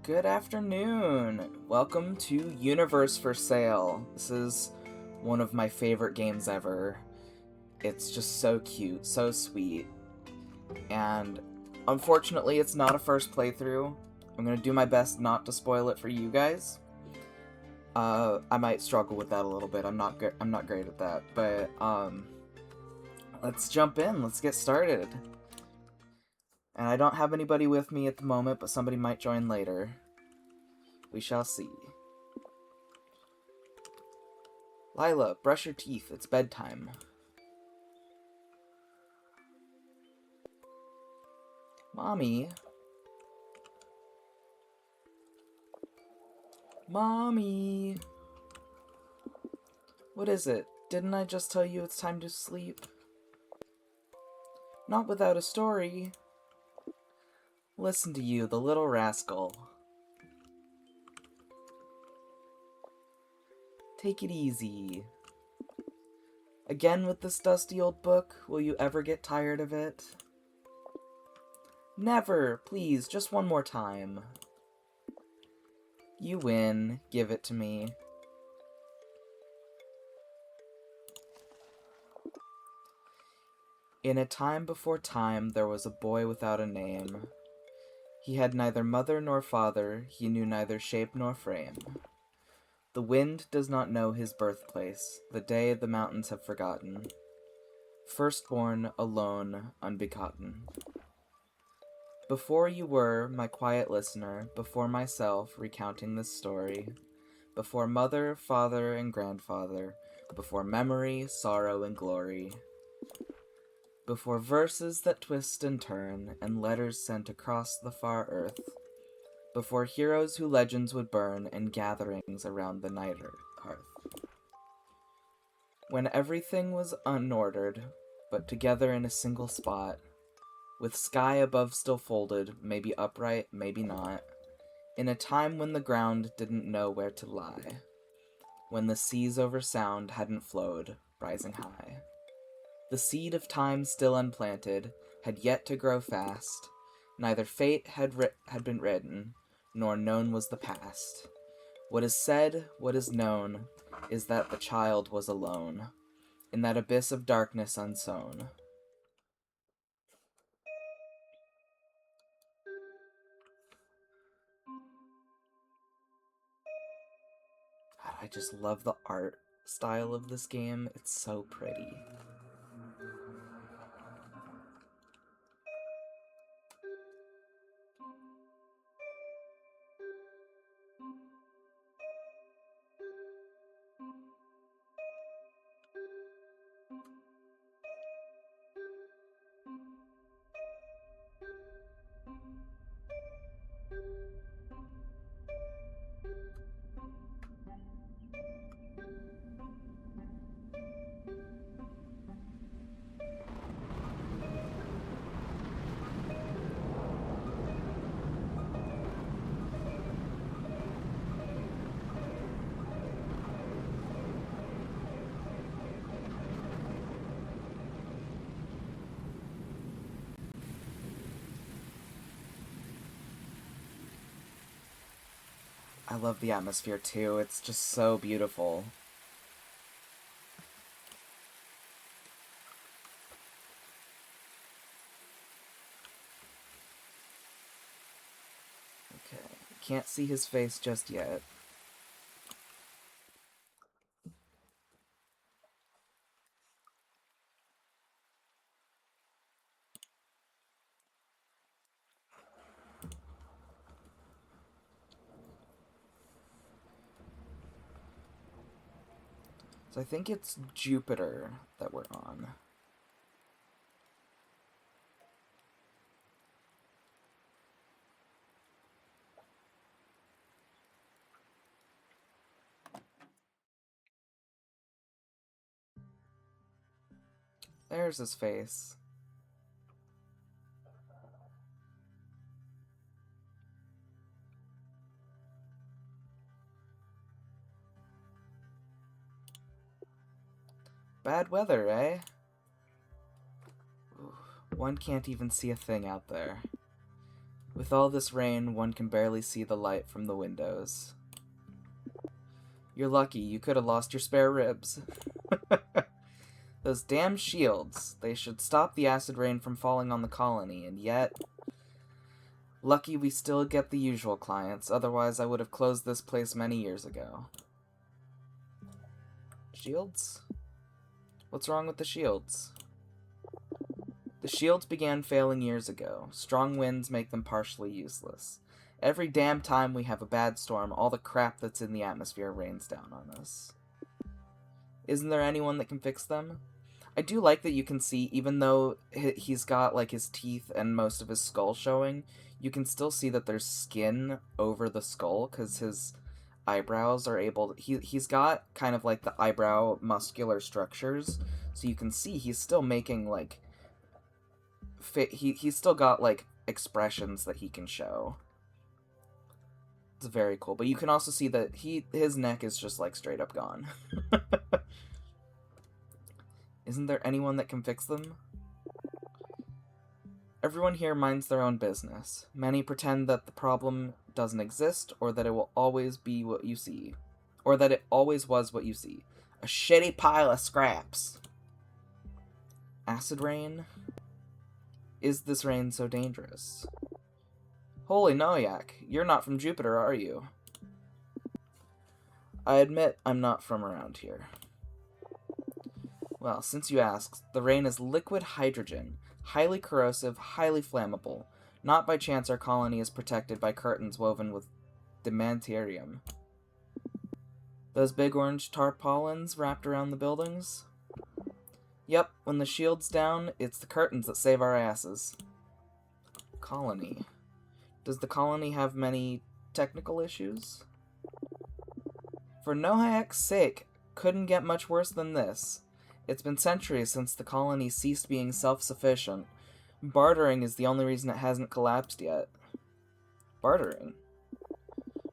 Good afternoon. Welcome to Universe for Sale. This is one of my favorite games ever. It's just so cute, so sweet. And unfortunately, it's not a first playthrough. I'm going to do my best not to spoil it for you guys. I might struggle with that a little bit. I'm not great at that, but let's jump in. Let's get started. And I don't have anybody with me at the moment, but somebody might join later. We shall see. Lila, brush your teeth. It's bedtime. Mommy? Mommy? What is it? Didn't I just tell you it's time to sleep? Not without a story. Listen to you, the little rascal. Take it easy. Again with this dusty old book? Will you ever get tired of it? Never! Please, just one more time. You win. Give it to me. In a time before time, there was a boy without a name. He had neither mother nor father, he knew neither shape nor frame. The wind does not know his birthplace, the day the mountains have forgotten. Firstborn, alone, unbegotten. Before you were, my quiet listener, before myself, recounting this story, before mother, father, and grandfather, before memory, sorrow, and glory, before verses that twist and turn, and letters sent across the far earth, before heroes who legends would burn, and gatherings around the night hearth. When everything was unordered, but together in a single spot, with sky above still folded, maybe upright, maybe not, in a time when the ground didn't know where to lie, when the seas over sound hadn't flowed, rising high. The seed of time still unplanted had yet to grow fast. Neither fate had been written, nor known was the past. What is said, what is known, is that the child was alone, in that abyss of darkness unsown. God, I just love the art style of this game. It's so pretty. I love the atmosphere too. It's just so beautiful. Okay, can't see his face just yet. So I think it's Jupiter that we're on. There's his face. Bad weather, eh? Ooh, one can't even see a thing out there. With all this rain, one can barely see the light from the windows. You're lucky, you could have lost your spare ribs. Those damn shields. They should stop the acid rain from falling on the colony, and yet... Lucky we still get the usual clients, otherwise I would have closed this place many years ago. Shields? What's wrong with the shields? The shields began failing years ago. Strong winds make them partially useless. Every damn time we have a bad storm, all the crap that's in the atmosphere rains down on us. Isn't there anyone that can fix them? I do like that you can see, even though he's got like his teeth and most of his skull showing, you can still see that there's skin over the skull because his eyebrows are able to, he's got kind of like the eyebrow muscular structures, so you can see he's still making like he's still got like expressions that he can show. It's very cool, but you can also see that his neck is just like straight up gone. Isn't there anyone that can fix them? Everyone here minds their own business. Many pretend that the problem doesn't exist, or that it will always be what you see. Or that it always was what you see. A shitty pile of scraps. Acid rain? Is this rain so dangerous? Holy Noyak, you're not from Jupiter, are you? I admit I'm not from around here. Well, since you ask, the rain is liquid hydrogen, highly corrosive, highly flammable. Not by chance our colony is protected by curtains woven with dimantium. Those big orange tarpaulins wrapped around the buildings? Yep, when the shield's down, it's the curtains that save our asses. Colony. Does the colony have many technical issues? For Nohayek's sake, couldn't get much worse than this. It's been centuries since the colony ceased being self-sufficient. Bartering is the only reason it hasn't collapsed yet. Bartering?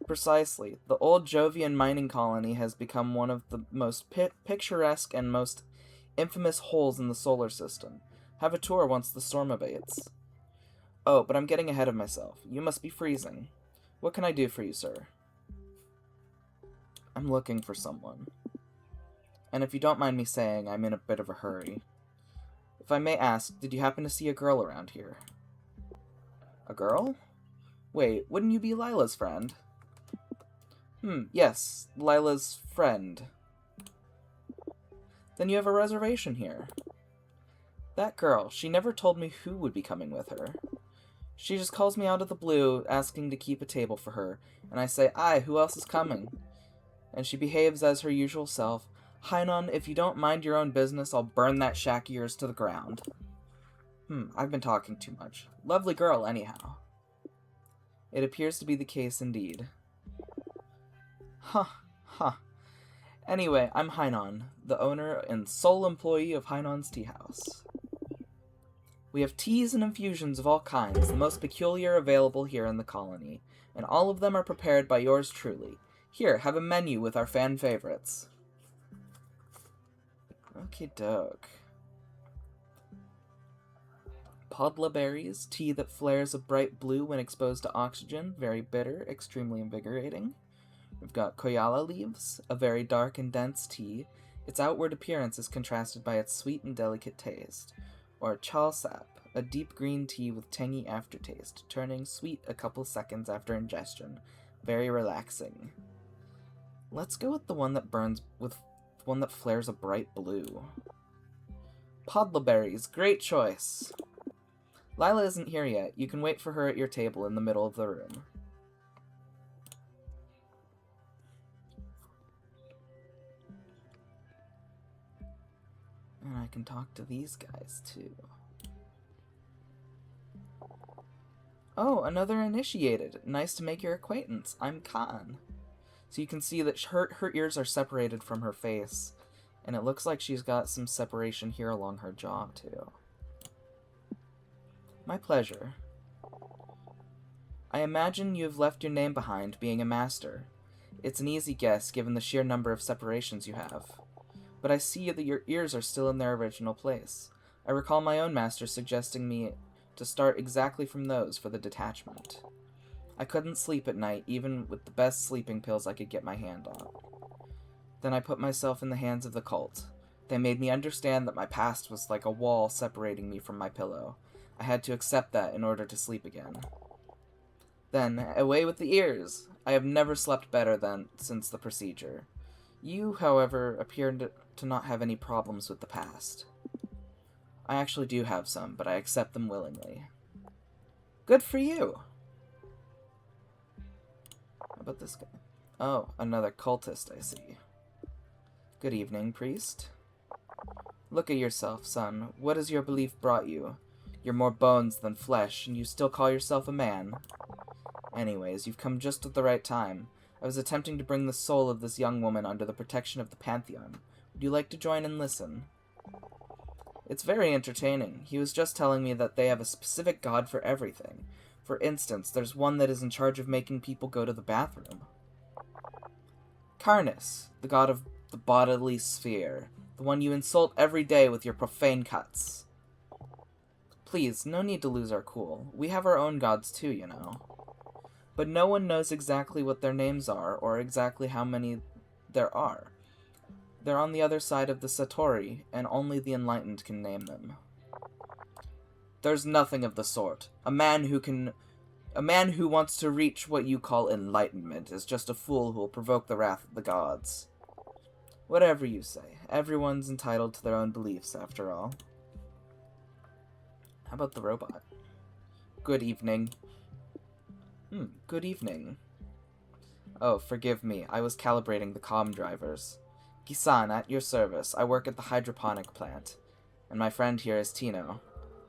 Precisely. The old Jovian mining colony has become one of the most picturesque and most infamous holes in the solar system. Have a tour once the storm abates. Oh, but I'm getting ahead of myself. You must be freezing. What can I do for you, sir? I'm looking for someone. And if you don't mind me saying, I'm in a bit of a hurry. If I may ask, did you happen to see a girl around here? A girl? Wait, wouldn't you be Lila's friend? Yes, Lila's friend. Then you have a reservation here. That girl, she never told me who would be coming with her. She just calls me out of the blue, asking to keep a table for her, and I say, aye, who else is coming? And she behaves as her usual self. Hainan, if you don't mind your own business, I'll burn that shack of yours to the ground. I've been talking too much. Lovely girl, anyhow. It appears to be the case indeed. Huh. Anyway, I'm Hainan, the owner and sole employee of Hainan's Tea House. We have teas and infusions of all kinds, the most peculiar available here in the colony, and all of them are prepared by yours truly. Here, have a menu with our fan favorites. Okie doke. Podla berries, tea that flares a bright blue when exposed to oxygen, very bitter, extremely invigorating. We've got koyala leaves, a very dark and dense tea. Its outward appearance is contrasted by its sweet and delicate taste. Or chal sap, a deep green tea with tangy aftertaste, turning sweet a couple seconds after ingestion. Very relaxing. Let's go with the one that burns with one that flares a bright blue. Podla berries, great choice. Lila isn't here yet. You can wait for her at your table in the middle of the room. And I can talk to these guys, too. Oh, another initiated. Nice to make your acquaintance. I'm Khan. So you can see that her ears are separated from her face. And it looks like she's got some separation here along her jaw, too. My pleasure. I imagine you have left your name behind, being a master. It's an easy guess, given the sheer number of separations you have. But I see that your ears are still in their original place. I recall my own master suggesting to start exactly from those for the detachment. I couldn't sleep at night, even with the best sleeping pills I could get my hand on. Then I put myself in the hands of the cult. They made me understand that my past was like a wall separating me from my pillow. I had to accept that in order to sleep again. Then, away with the ears! I have never slept better since the procedure. You, however, appear to not have any problems with the past. I actually do have some, but I accept them willingly. Good for you! How about this guy? Oh, another cultist, I see. Good evening, priest. Look at yourself, son. What has your belief brought you? You're more bones than flesh, and you still call yourself a man. Anyways, you've come just at the right time. I was attempting to bring the soul of this young woman under the protection of the Pantheon. Would you like to join and listen? It's very entertaining. He was just telling me that they have a specific god for everything. For instance, there's one that is in charge of making people go to the bathroom. Karnas, the god of the bodily sphere. The one you insult every day with your profane cuts. Please, no need to lose our cool. We have our own gods too, you know. But no one knows exactly what their names are, or exactly how many there are. They're on the other side of the Satori, and only the enlightened can name them. There's nothing of the sort. A man who wants to reach what you call enlightenment is just a fool who will provoke the wrath of the gods. Whatever you say, everyone's entitled to their own beliefs, after all. How about the robot? Good evening. Good evening. Oh, forgive me, I was calibrating the comm drivers. Gisan, at your service. I work at the hydroponic plant. And my friend here is Tino.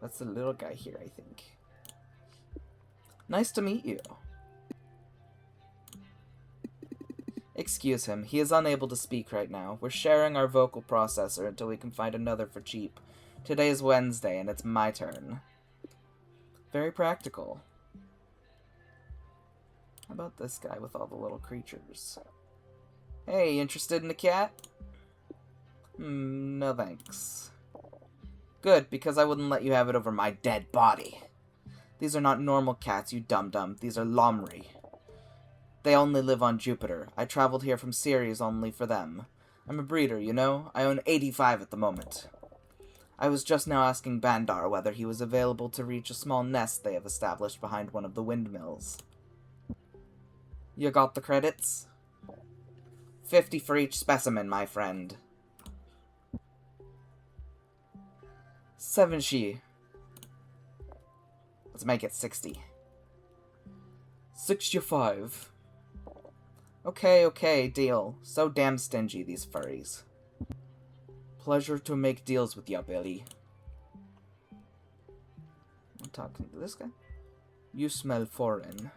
That's the little guy here, I think. Nice to meet you. Excuse him, he is unable to speak right now. We're sharing our vocal processor until we can find another for cheap. Today is Wednesday, and it's my turn. Very practical. How about this guy with all the little creatures? Hey, interested in a cat? No thanks. Good, because I wouldn't let you have it over my dead body. These are not normal cats, you dum-dum. These are Lomri. They only live on Jupiter. I traveled here from Ceres only for them. I'm a breeder, you know? I own 85 at the moment. I was just now asking Bandar whether he was available to reach a small nest they have established behind one of the windmills. You got the credits? 50 for each specimen, my friend. 70. Let's make it 60. 65. Okay, deal. So damn stingy, these furries. Pleasure to make deals with ya, Billy. I'm talking to this guy. You smell foreign.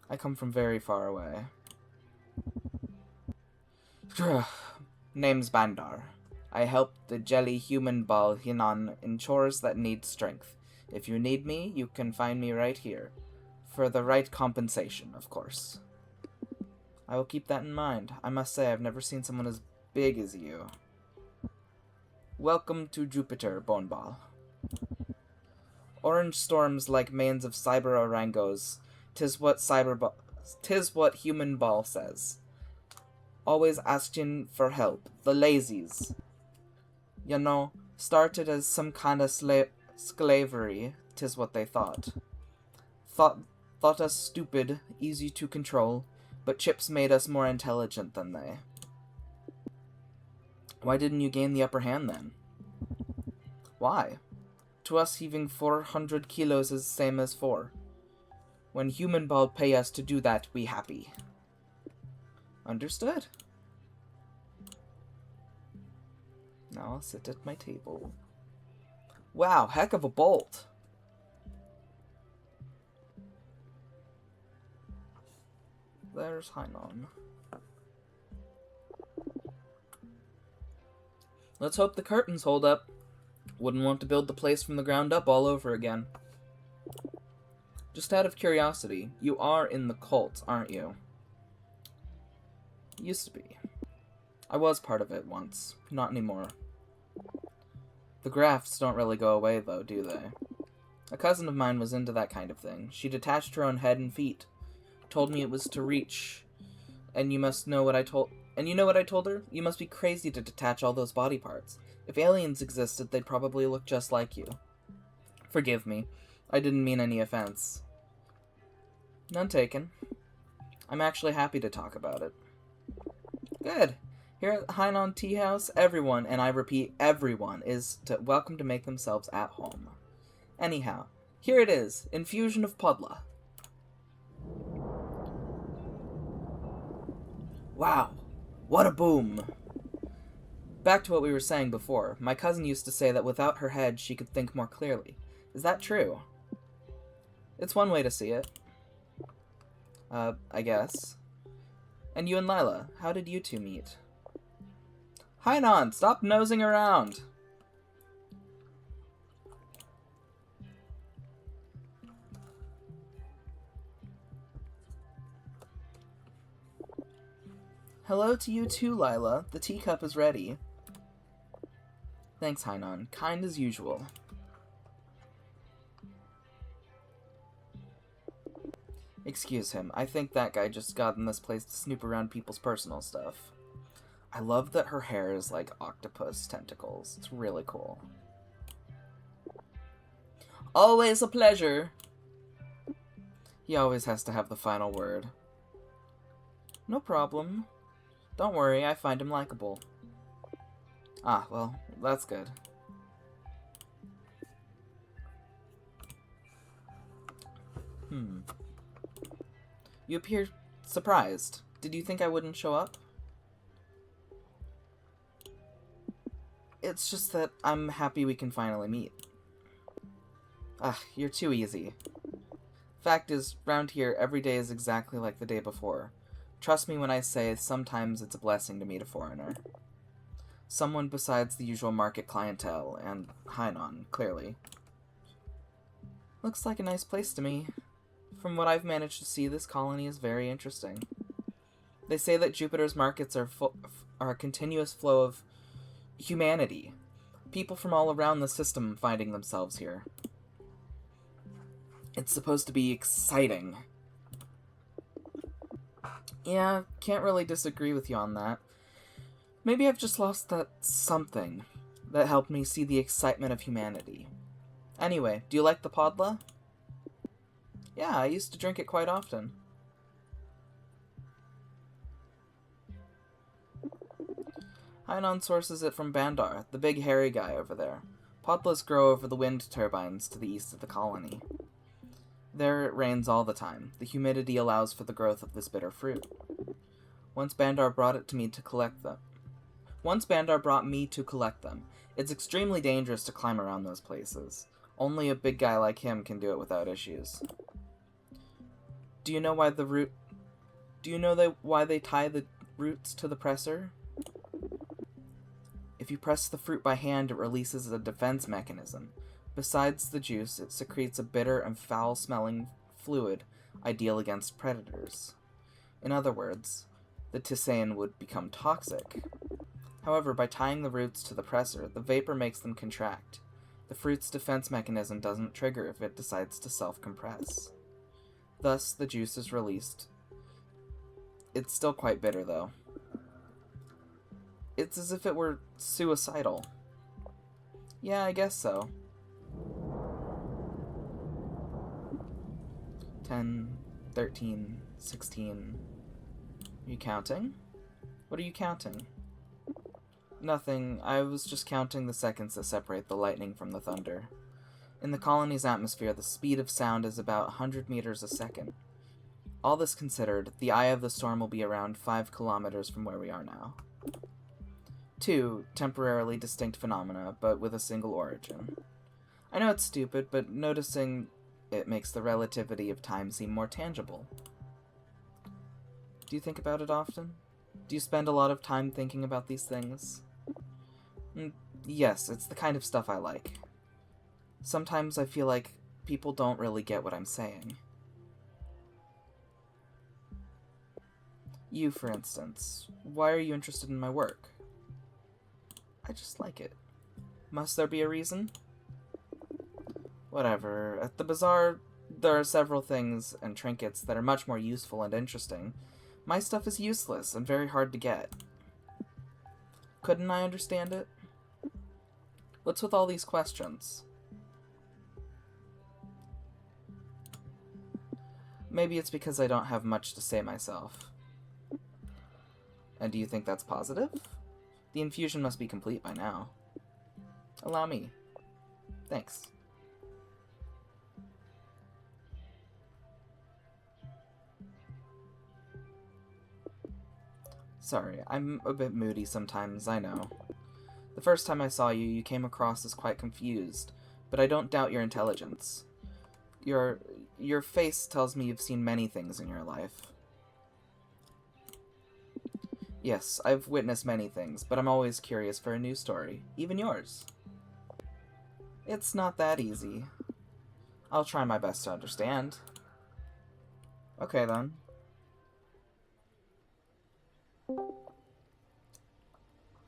I come from very far away. Name's Bandar. I help the jelly human ball Hinan in chores that need strength. If you need me, you can find me right here. For the right compensation, of course. I will keep that in mind. I must say, I've never seen someone as big as you. Welcome to Jupiter, Boneball. Orange storms like manes of cyber orangos. Tis what human ball says. Always asking for help. The lazies. You know, started as some kind of slavery, tis what they thought. Thought us stupid, easy to control, but chips made us more intelligent than they. Why didn't you gain the upper hand then? Why? To us heaving 400 kilos is the same as 4. When human ball pay us to do that, we happy. Understood. Now I'll sit at my table. Wow, heck of a bolt. There's Hainan. Let's hope the curtains hold up. Wouldn't want to build the place from the ground up all over again. Just out of curiosity, you are in the cult, aren't you? Used to be. I was part of it once. Not anymore. The grafts don't really go away, though, do they? A cousin of mine was into that kind of thing. She detached her own head and feet. Told me it was to reach. And you know what I told her? You must be crazy to detach all those body parts. If aliens existed, they'd probably look just like you. Forgive me. I didn't mean any offense. None taken. I'm actually happy to talk about it. Good. Here at Hainan Tea House, everyone, and I repeat, everyone, is welcome to make themselves at home. Anyhow, here it is, infusion of Podla. Wow, what a boom. Back to what we were saying before, my cousin used to say that without her head she could think more clearly. Is that true? It's one way to see it. I guess. And you and Lila, how did you two meet? Hainan, stop nosing around! Hello to you too, Lila. The teacup is ready. Thanks, Hainan. Kind as usual. Excuse him. I think that guy just got in this place to snoop around people's personal stuff. I love that her hair is like octopus tentacles. It's really cool. Always a pleasure. He always has to have the final word. No problem. Don't worry, I find him likable. Ah, well, that's good. You appear surprised. Did you think I wouldn't show up? It's just that I'm happy we can finally meet. Ah, you're too easy. Fact is, round here, every day is exactly like the day before. Trust me when I say sometimes it's a blessing to meet a foreigner. Someone besides the usual market clientele, and Hainan, clearly. Looks like a nice place to me. From what I've managed to see, this colony is very interesting. They say that Jupiter's markets are a continuous flow of humanity. People from all around the system finding themselves here. It's supposed to be exciting. Yeah, can't really disagree with you on that. Maybe I've just lost that something that helped me see the excitement of humanity. Anyway, do you like the Podla? Yeah, I used to drink it quite often. Hainan sources it from Bandar, the big hairy guy over there. Podlas grow over the wind turbines to the east of the colony. There it rains all the time. The humidity allows for the growth of this bitter fruit. Once Bandar brought me to collect them. It's extremely dangerous to climb around those places. Only a big guy like him can do it without issues. Do you know why why they tie the roots to the presser? If you press the fruit by hand, it releases a defense mechanism. Besides the juice, it secretes a bitter and foul-smelling fluid ideal against predators. In other words, the tisane would become toxic. However, by tying the roots to the presser, the vapor makes them contract. The fruit's defense mechanism doesn't trigger if it decides to self-compress. Thus, the juice is released. It's still quite bitter, though. It's as if it were suicidal. Yeah, I guess so. 10, 13, 16... Are you counting? What are you counting? Nothing. I was just counting the seconds that separate the lightning from the thunder. In the colony's atmosphere, the speed of sound is about 100 meters a second. All this considered, the eye of the storm will be around 5 kilometers from where we are now. 2 temporarily distinct phenomena, but with a single origin. I know it's stupid, but noticing it makes the relativity of time seem more tangible. Do you think about it often? Do you spend a lot of time thinking about these things? Yes, it's the kind of stuff I like. Sometimes I feel like people don't really get what I'm saying. You, for instance. Why are you interested in my work? I just like it. Must there be a reason? Whatever. At the bazaar, there are several things and trinkets that are much more useful and interesting. My stuff is useless and very hard to get. Couldn't I understand it? What's with all these questions? Maybe it's because I don't have much to say myself. And do you think that's positive? The infusion must be complete by now. Allow me. Thanks. Sorry, I'm a bit moody sometimes, I know. The first time I saw you, you came across as quite confused, but I don't doubt your intelligence. Your face tells me you've seen many things in your life. Yes, I've witnessed many things, but I'm always curious for a new story, even yours. It's not that easy. I'll try my best to understand. Okay, then.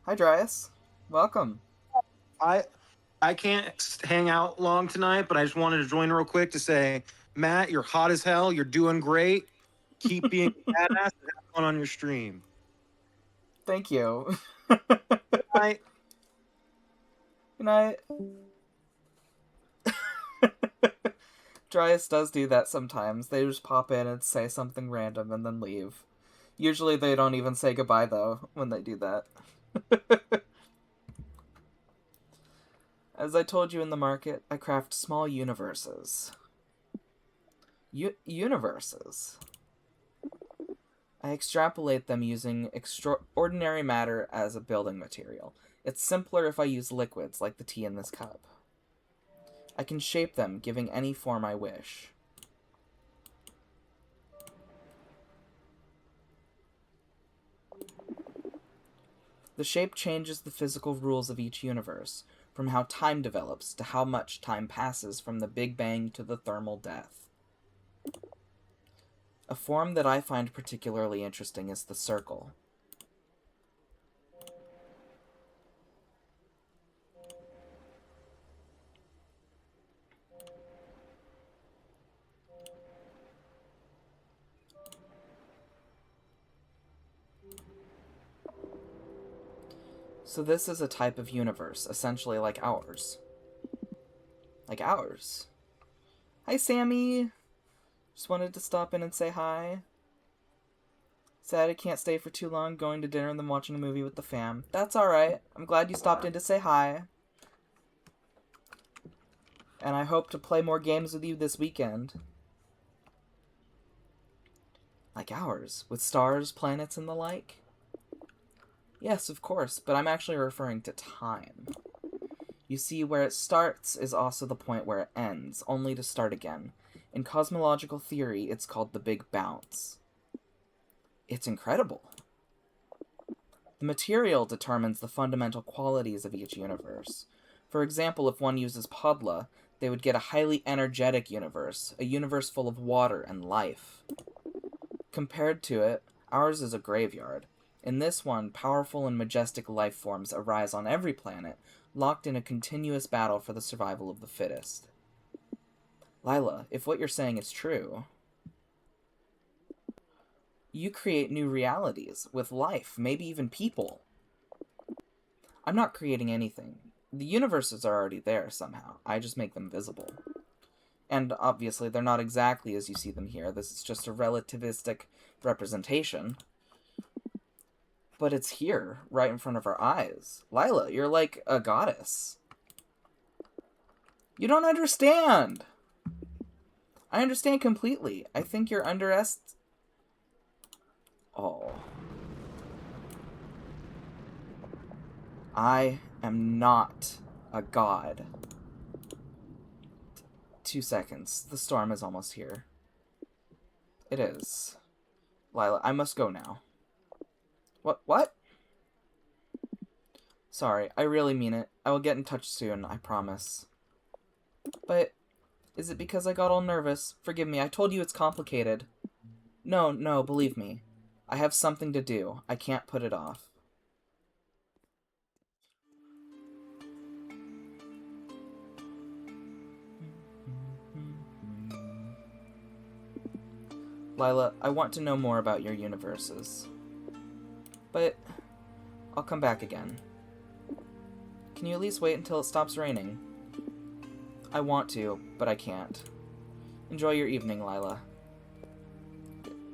Hi, Dryas. Welcome. I can't hang out long tonight, but I just wanted to join real quick to say, Matt, you're hot as hell. You're doing great. Keep being badass and have fun on your stream. Thank you. I Good night. Dryas does do that sometimes. They just pop in and say something random and then leave. Usually they don't even say goodbye, though, when they do that. As I told you in the market, I craft small universes. Universes? I extrapolate them using extraordinary matter as a building material. It's simpler if I use liquids, like the tea in this cup. I can shape them, giving any form I wish. The shape changes the physical rules of each universe, from how time develops to how much time passes from the Big Bang to the thermal death. A form that I find particularly interesting is the circle. So this is a type of universe, essentially like ours. Like ours. Hi, Sammy! Just wanted to stop in and say hi. Sad I can't stay for too long, going to dinner and then watching a movie with the fam. That's alright. I'm glad you stopped in to say hi. And I hope to play more games with you this weekend. Like ours, with stars, planets, and the like? Yes, of course, but I'm actually referring to time. You see, where it starts is also the point where it ends, only to start again. In cosmological theory, it's called the Big Bounce. It's incredible. The material determines the fundamental qualities of each universe. For example, if one uses Podla, they would get a highly energetic universe, a universe full of water and life. Compared to it, ours is a graveyard. In this one, powerful and majestic life forms arise on every planet, locked in a continuous battle for the survival of the fittest. Lila, if what you're saying is true, you create new realities with life, maybe even people. I'm not creating anything. The universes are already there somehow. I just make them visible. And obviously, they're not exactly as you see them here. This is just a relativistic representation. But it's here, right in front of our eyes. Lila, you're like a goddess. You don't understand! I understand completely. I think you're Oh. I am not a god. 2 seconds. The storm is almost here. It is. Lila, I must go now. What? Sorry, I really mean it. I will get in touch soon, I promise. But is it because I got all nervous? Forgive me, I told you it's complicated. No, believe me. I have something to do. I can't put it off. Lila, I want to know more about your universes. But I'll come back again. Can you at least wait until it stops raining? I want to, but I can't. Enjoy your evening, Lila.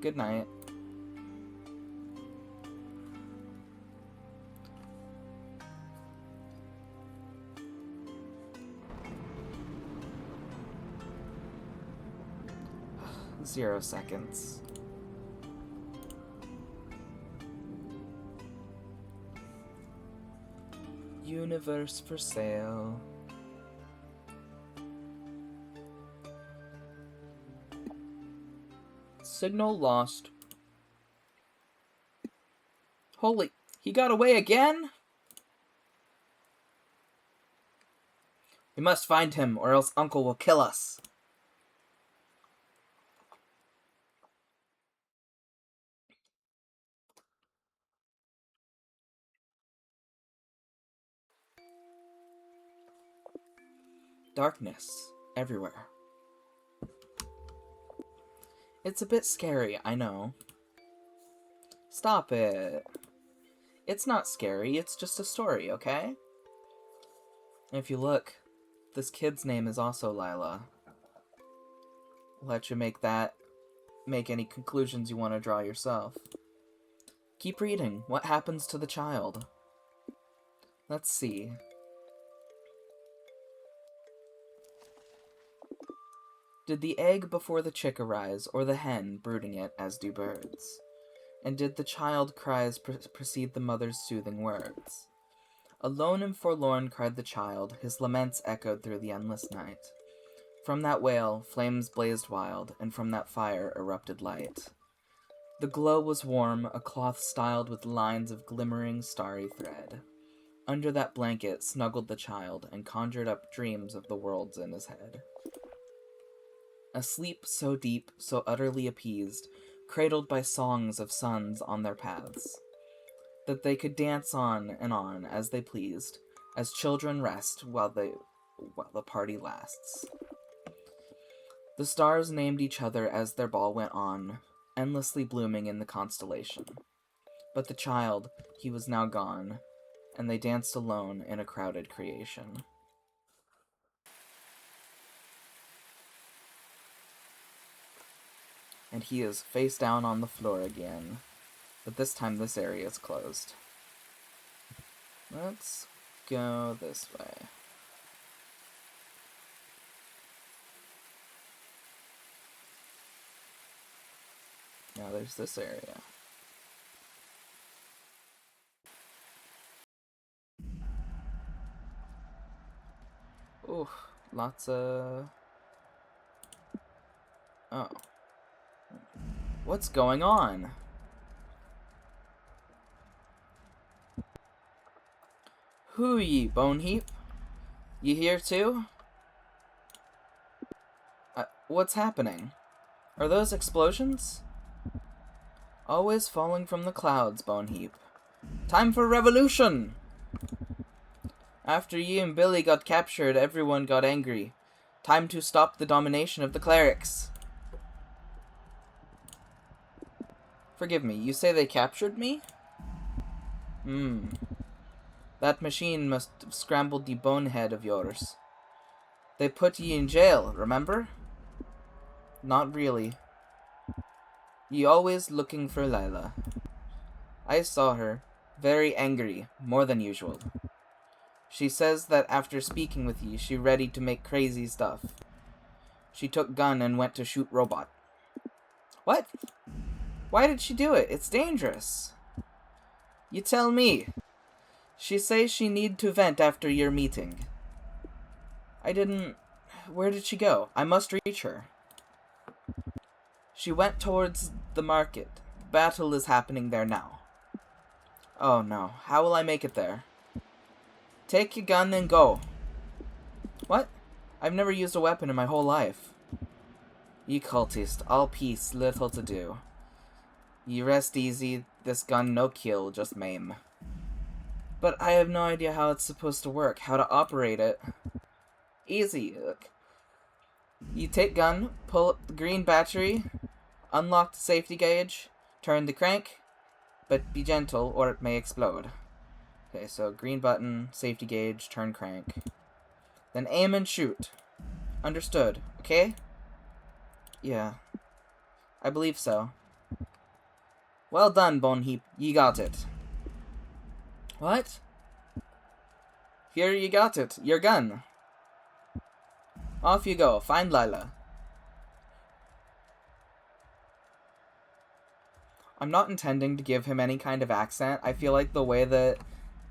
Good night. Zero seconds. Universe for sale. Signal lost. Holy, he got away again? We must find him, or else Uncle will kill us. Darkness everywhere. It's a bit scary, I know. Stop it. It's not scary, it's just a story, okay? If you look, this kid's name is also Lila. Let you make any conclusions you want to draw yourself. Keep reading. What happens to the child? Let's see. Did the egg before the chick arise, or the hen brooding it as do birds? And did the child cries precede the mother's soothing words? Alone and forlorn cried the child, his laments echoed through the endless night. From that wail, flames blazed wild, and from that fire erupted light. The glow was warm, a cloth styled with lines of glimmering starry thread. Under that blanket snuggled the child, and conjured up dreams of the worlds in his head. A sleep so deep, so utterly appeased, cradled by songs of suns on their paths, that they could dance on and on as they pleased, as children rest while the party lasts. The stars named each other as their ball went on, endlessly blooming in the constellation. But the child, he was now gone, and they danced alone in a crowded creation. And he is face down on the floor again, but this time this area is closed. Let's go this way. Now there's this area. Ooh, lots of... Oh. What's going on? Who ye, Bone Heap? You here too? What's happening? Are those explosions? Always falling from the clouds, Bone Heap. Time for revolution! After ye and Billy got captured, everyone got angry. Time to stop the domination of the clerics. Forgive me, you say they captured me? That machine must have scrambled the bonehead of yours. They put ye in jail, remember? Not really. Ye always looking for Lila. I saw her, very angry, more than usual. She says that after speaking with ye, she ready to make crazy stuff. She took gun and went to shoot robot. What? Why did she do it? It's dangerous. You tell me. She says she need to vent after your meeting. I didn't... Where did she go? I must reach her. She went towards the market. Battle is happening there now. Oh no, how will I make it there? Take your gun and go. What? I've never used a weapon in my whole life. Ye cultist, all peace, little to do. Ye rest easy, this gun no kill, just maim. But I have no idea how it's supposed to work, how to operate it. Easy, look. You take gun, pull up the green battery, Unlock the safety gauge. Turn the crank. But be gentle or it may explode. Okay, so green button, safety gauge, turn crank. Then aim and shoot. Understood, okay? Yeah. I believe so. Well done, Boneheap. You got it. What? Here you got it. Your gun. Off you go. Find Lila. I'm not intending to give him any kind of accent. I feel like the way that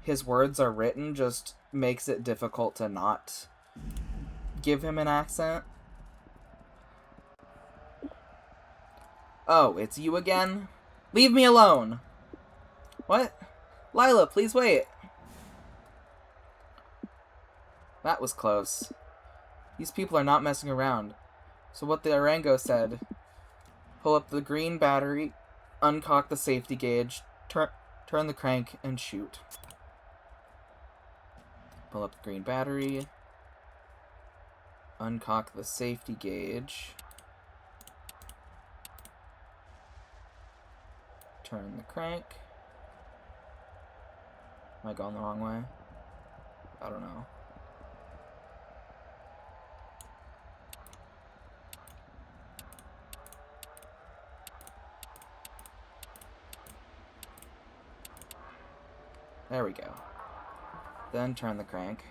his words are written just makes it difficult to not give him an accent. Oh, it's you again? Leave me alone! What? Lila, please wait. That was close. These people are not messing around. So what the Orango said, pull up the green battery, uncock the safety gauge, turn the crank, and shoot. Pull up the green battery, uncock the safety gauge, turn the crank. Am I going the wrong way? I don't know. There we go. Then turn the crank.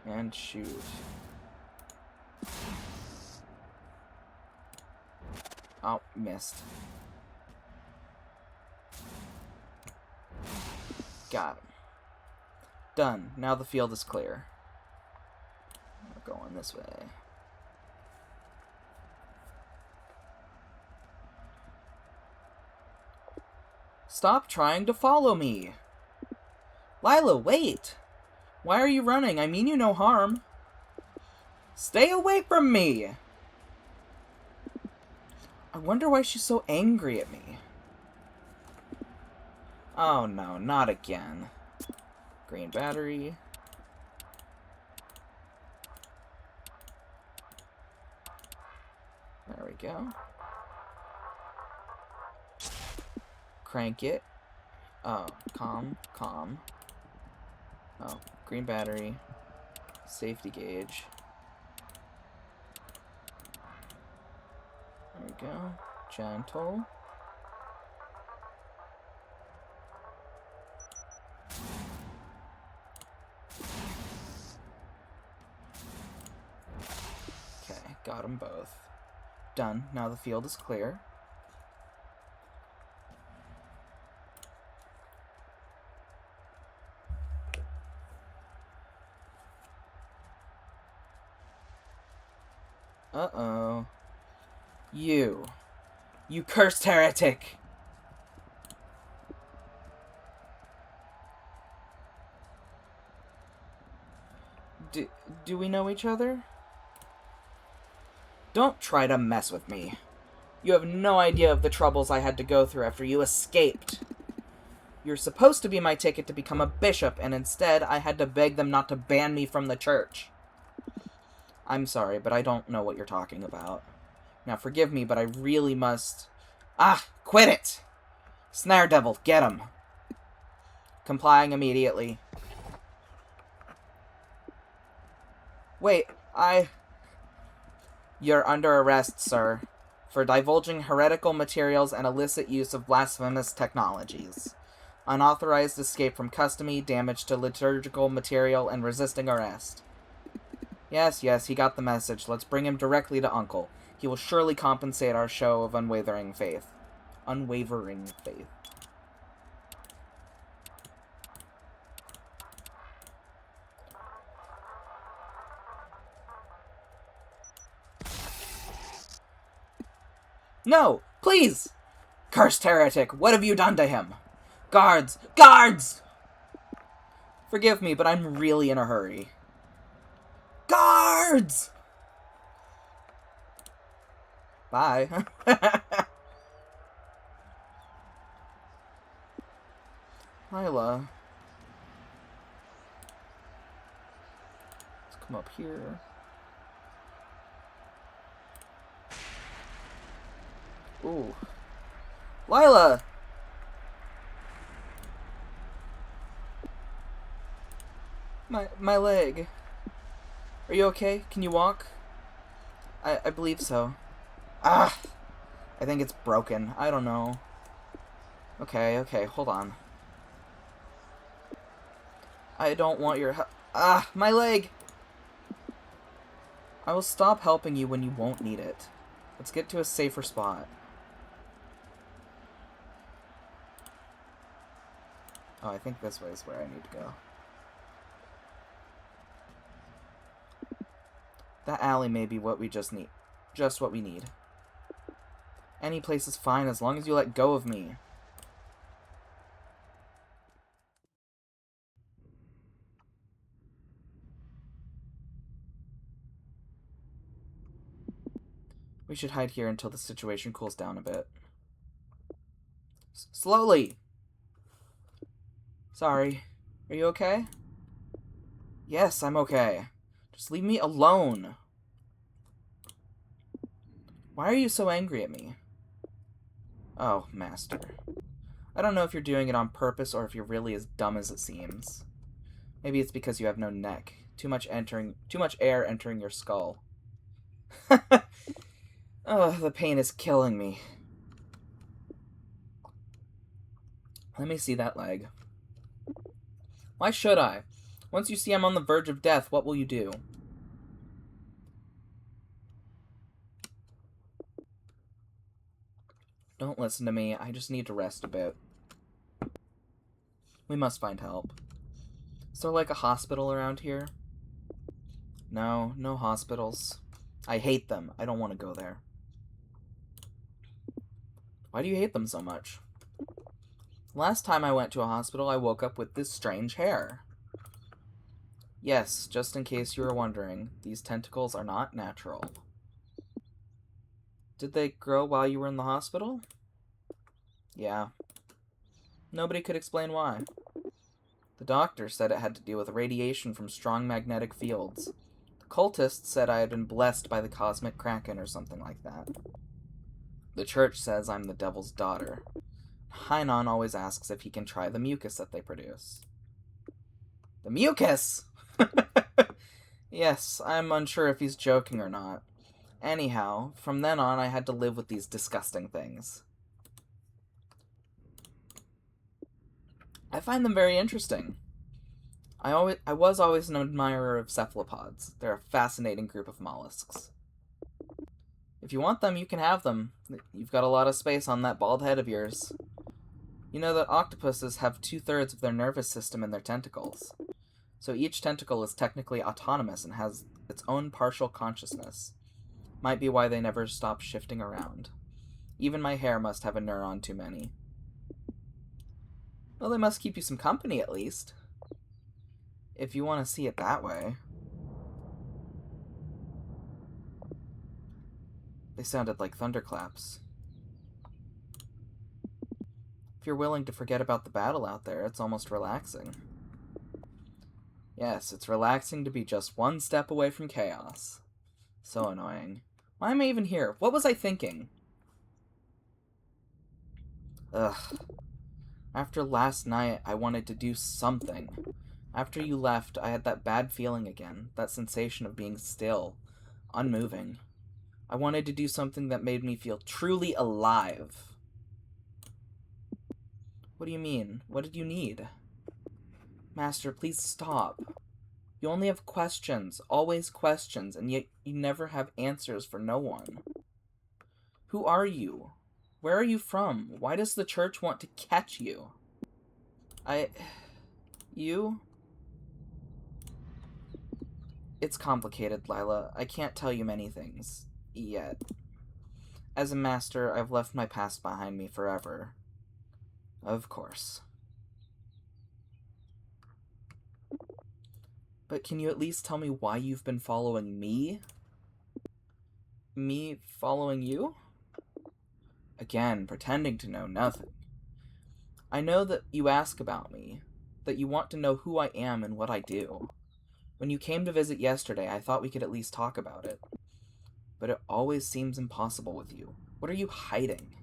And shoot. Oh, missed. Got him. Done. Now the field is clear. We're going this way. Stop trying to follow me! Lila, wait! Why are you running? I mean you no harm. Stay away from me! I wonder why she's so angry at me. Oh no, not again. Green battery. There we go. Crank it. Oh, calm. Oh, green battery. Safety gauge. There we go. Gentle. Okay, got them both. Done. Now the field is clear. Uh-oh. You cursed heretic! Do we know each other? Don't try to mess with me. You have no idea of the troubles I had to go through after you escaped. You're supposed to be my ticket to become a bishop, and instead I had to beg them not to ban me from the church. I'm sorry, but I don't know what you're talking about. Now forgive me, but I really must... Ah! Quit it! Snare Devil, get him! Complying immediately. Wait, You're under arrest, sir, for divulging heretical materials and illicit use of blasphemous technologies. Unauthorized escape from custody, damage to liturgical material, and resisting arrest. Yes, he got the message. Let's bring him directly to Uncle. He will surely compensate our show of unwavering faith. Unwavering faith. No! Please! Cursed heretic, what have you done to him? Guards! Guards! Forgive me, but I'm really in a hurry. Guards! Bye. Lila. Let's come up here. Ooh. Lila! My leg. Are you okay? Can you walk? I believe so. Ah! I think it's broken. I don't know. Okay, hold on. I don't want your help. Ah! My leg! I will stop helping you when you won't need it. Let's get to a safer spot. Oh, I think this way is where I need to go. That alley may be what we just need. Just what we need. Any place is fine as long as you let go of me. We should hide here until the situation cools down a bit. Slowly! Sorry. Are you okay? Yes, I'm okay. Just leave me alone. Why are you so angry at me? Oh, Master. I don't know if you're doing it on purpose or if you're really as dumb as it seems. Maybe it's because you have no neck. Too much air entering your skull. Oh, the pain is killing me. Let me see that leg. Why should I? Once you see I'm on the verge of death, what will you do? Don't listen to me. I just need to rest a bit. We must find help. Is there like a hospital around here? No, no hospitals. I hate them. I don't want to go there. Why do you hate them so much? Last time I went to a hospital, I woke up with this strange hair. Yes, just in case you were wondering, these tentacles are not natural. Did they grow while you were in the hospital? Yeah. Nobody could explain why. The doctor said it had to do with radiation from strong magnetic fields. The cultists said I had been blessed by the cosmic kraken or something like that. The church says I'm the devil's daughter. Hainan always asks if he can try the mucus that they produce. The mucus! Yes, I'm unsure if he's joking or not. Anyhow, from then on I had to live with these disgusting things. I find them very interesting. I was always an admirer of cephalopods. They're a fascinating group of mollusks. If you want them, you can have them. You've got a lot of space on that bald head of yours. You know that octopuses have 2/3 of their nervous system in their tentacles. So each tentacle is technically autonomous and has its own partial consciousness. Might be why they never stop shifting around. Even my hair must have a neuron too many. Well, they must keep you some company at least. If you want to see it that way. They sounded like thunderclaps. If you're willing to forget about the battle out there, it's almost relaxing. Yes, it's relaxing to be just one step away from chaos. So annoying. Why am I even here? What was I thinking? Ugh. After last night, I wanted to do something. After you left, I had that bad feeling again. That sensation of being still. Unmoving. I wanted to do something that made me feel truly alive. What do you mean? What did you need? Master, please stop. You only have questions, always questions, and yet you never have answers for no one. Who are you? Where are you from? Why does the church want to catch you? You? It's complicated, Lila. I can't tell you many things. Yet. As a master, I've left my past behind me forever. Of course. But can you at least tell me why you've been following me? Me following you? Again, pretending to know nothing. I know that you ask about me, that you want to know who I am and what I do. When you came to visit yesterday, I thought we could at least talk about it. But it always seems impossible with you. What are you hiding?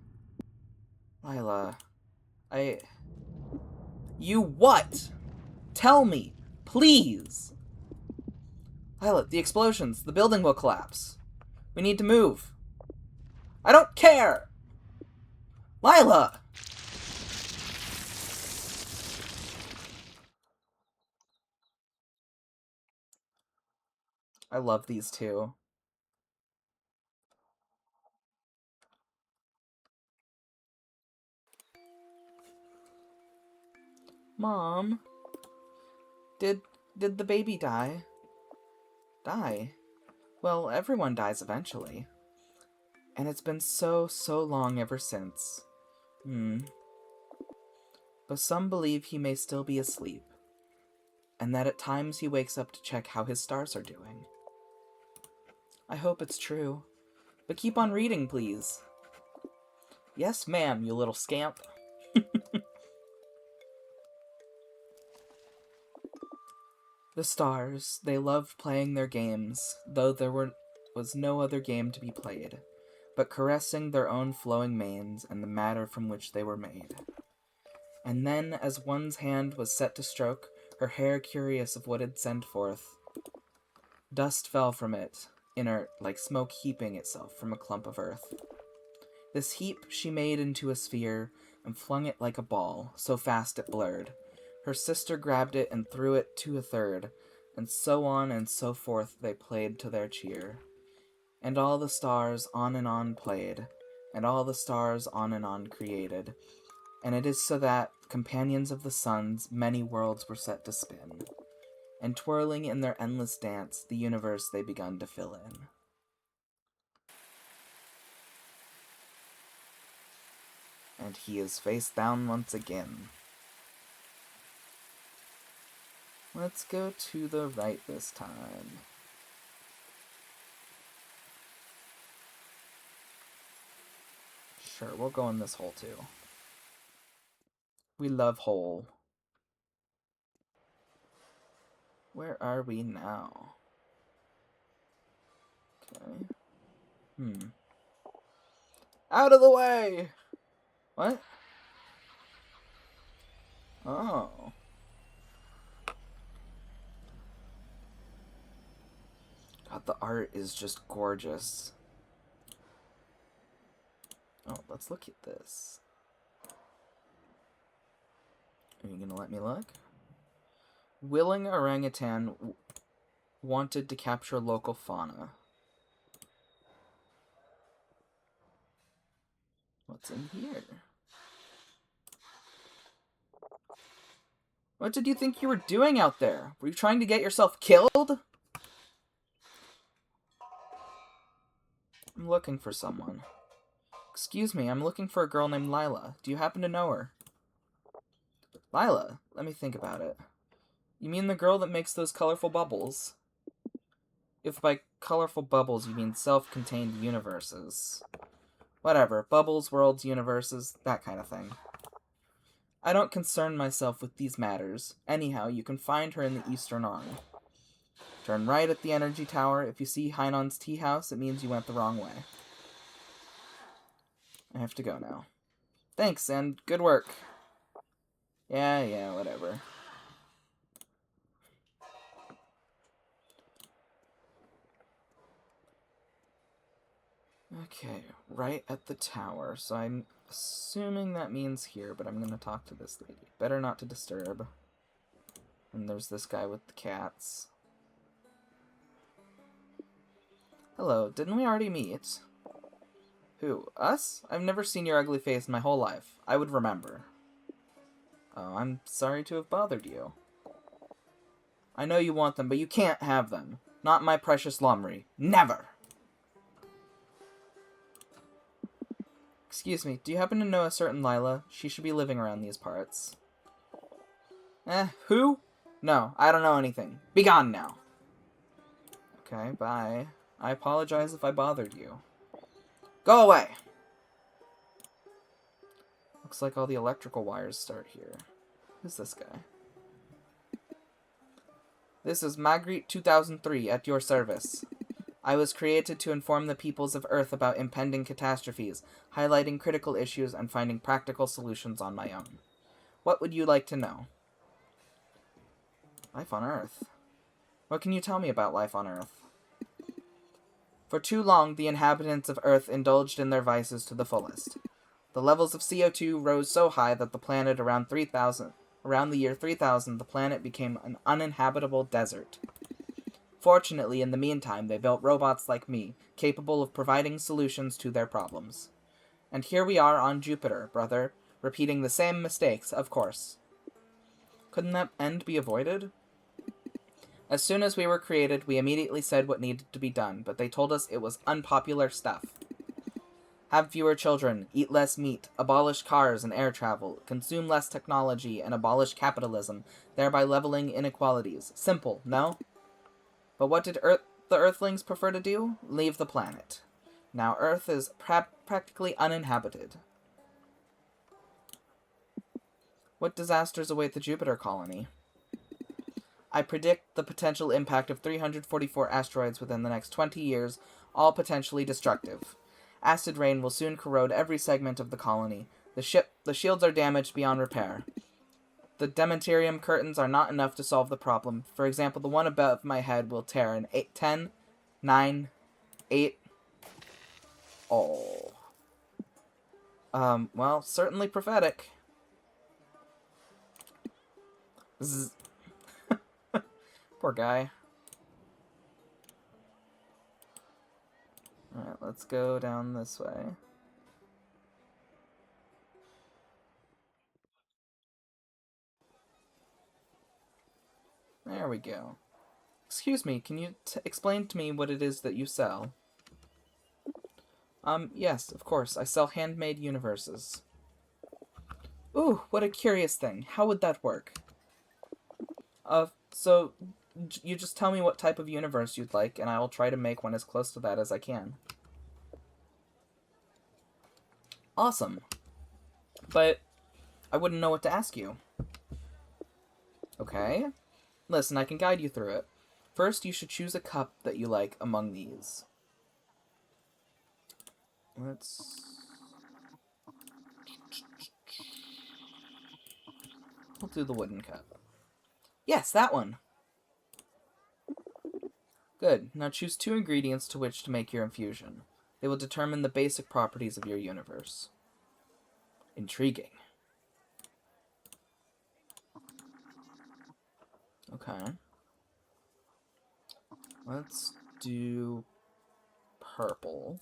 Lila, You what? Tell me, please! Lila, the explosions. The building will collapse. We need to move. I don't care! Lila! I love these two. Mom, did the baby die? Die? Well, everyone dies eventually. And it's been so long ever since. But some believe he may still be asleep, and that at times he wakes up to check how his stars are doing. I hope it's true. But keep on reading, please. Yes, ma'am, you little scamp. The stars, they loved playing their games, though there was no other game to be played, but caressing their own flowing manes and the matter from which they were made. And then, as one's hand was set to stroke, her hair curious of what it sent forth, dust fell from it, inert, like smoke heaping itself from a clump of earth. This heap she made into a sphere, and flung it like a ball, so fast it blurred. Her sister grabbed it and threw it to a third, and so on and so forth they played to their cheer. And all the stars on and on played, and all the stars on and on created. And it is so that, companions of the suns, many worlds were set to spin. And twirling in their endless dance, the universe they begun to fill in. And he is face down once again. Let's go to the right this time. Sure, we'll go in this hole too. We love hole. Where are we now? Okay. Out of the way! What? Oh. God, the art is just gorgeous. Oh, let's look at this. Are you gonna let me look? Willing orangutan wanted to capture local fauna. What's in here? What did you think you were doing out there? Were you trying to get yourself killed? I'm looking for someone. Excuse me, I'm looking for a girl named Lila. Do you happen to know her? Lila? Let me think about it. You mean the girl that makes those colorful bubbles? If by colorful bubbles you mean self-contained universes. Whatever. Bubbles, worlds, universes, that kind of thing. I don't concern myself with these matters. Anyhow, you can find her in the eastern arm. Turn right at the energy tower. If you see Hainan's tea house, it means you went the wrong way. I have to go now. Thanks, and good work. Yeah, whatever. Okay, right at the tower. So I'm assuming that means here, but I'm gonna talk to this lady. Better not to disturb. And there's this guy with the cats. Hello, didn't we already meet? Who, us? I've never seen your ugly face in my whole life. I would remember. Oh, I'm sorry to have bothered you. I know you want them, but you can't have them. Not my precious Lomri. Never! Excuse me, do you happen to know a certain Lila? She should be living around these parts. Who? No, I don't know anything. Be gone now. Okay, bye. I apologize if I bothered you. Go away! Looks like all the electrical wires start here. Who's this guy? This is Magritte 2003 at your service. I was created to inform the peoples of Earth about impending catastrophes, highlighting critical issues, and finding practical solutions on my own. What would you like to know? Life on Earth. What can you tell me about life on Earth? For too long, the inhabitants of Earth indulged in their vices to the fullest. The levels of CO2 rose so high that around the year 3000, the planet became an uninhabitable desert. Fortunately, in the meantime, they built robots like me, capable of providing solutions to their problems. And here we are on Jupiter, brother, repeating the same mistakes, of course. Couldn't that end be avoided? As soon as we were created, we immediately said what needed to be done, but they told us it was unpopular stuff. Have fewer children, eat less meat, abolish cars and air travel, consume less technology, and abolish capitalism, thereby leveling inequalities. Simple, no? But what did the Earthlings prefer to do? Leave the planet. Now Earth is practically uninhabited. What disasters await the Jupiter colony? I predict the potential impact of 344 asteroids within the next 20 years, all potentially destructive. Acid rain will soon corrode every segment of the colony. The shields are damaged beyond repair. The dementarium curtains are not enough to solve the problem. For example, the one above my head will tear in 10, 9, 8... Oh. Well, certainly prophetic. Poor guy. Alright, let's go down this way. There we go. Excuse me, can you explain to me what it is that you sell? Yes, of course. I sell handmade universes. Ooh, what a curious thing. How would that work? So you just tell me what type of universe you'd like, and I will try to make one as close to that as I can. Awesome. But I wouldn't know what to ask you. Okay. Listen, I can guide you through it. First, you should choose a cup that you like among these. We'll do the wooden cup. Yes, that one! Good. Now choose 2 ingredients to which to make your infusion. They will determine the basic properties of your universe. Intriguing. Okay. Let's do purple.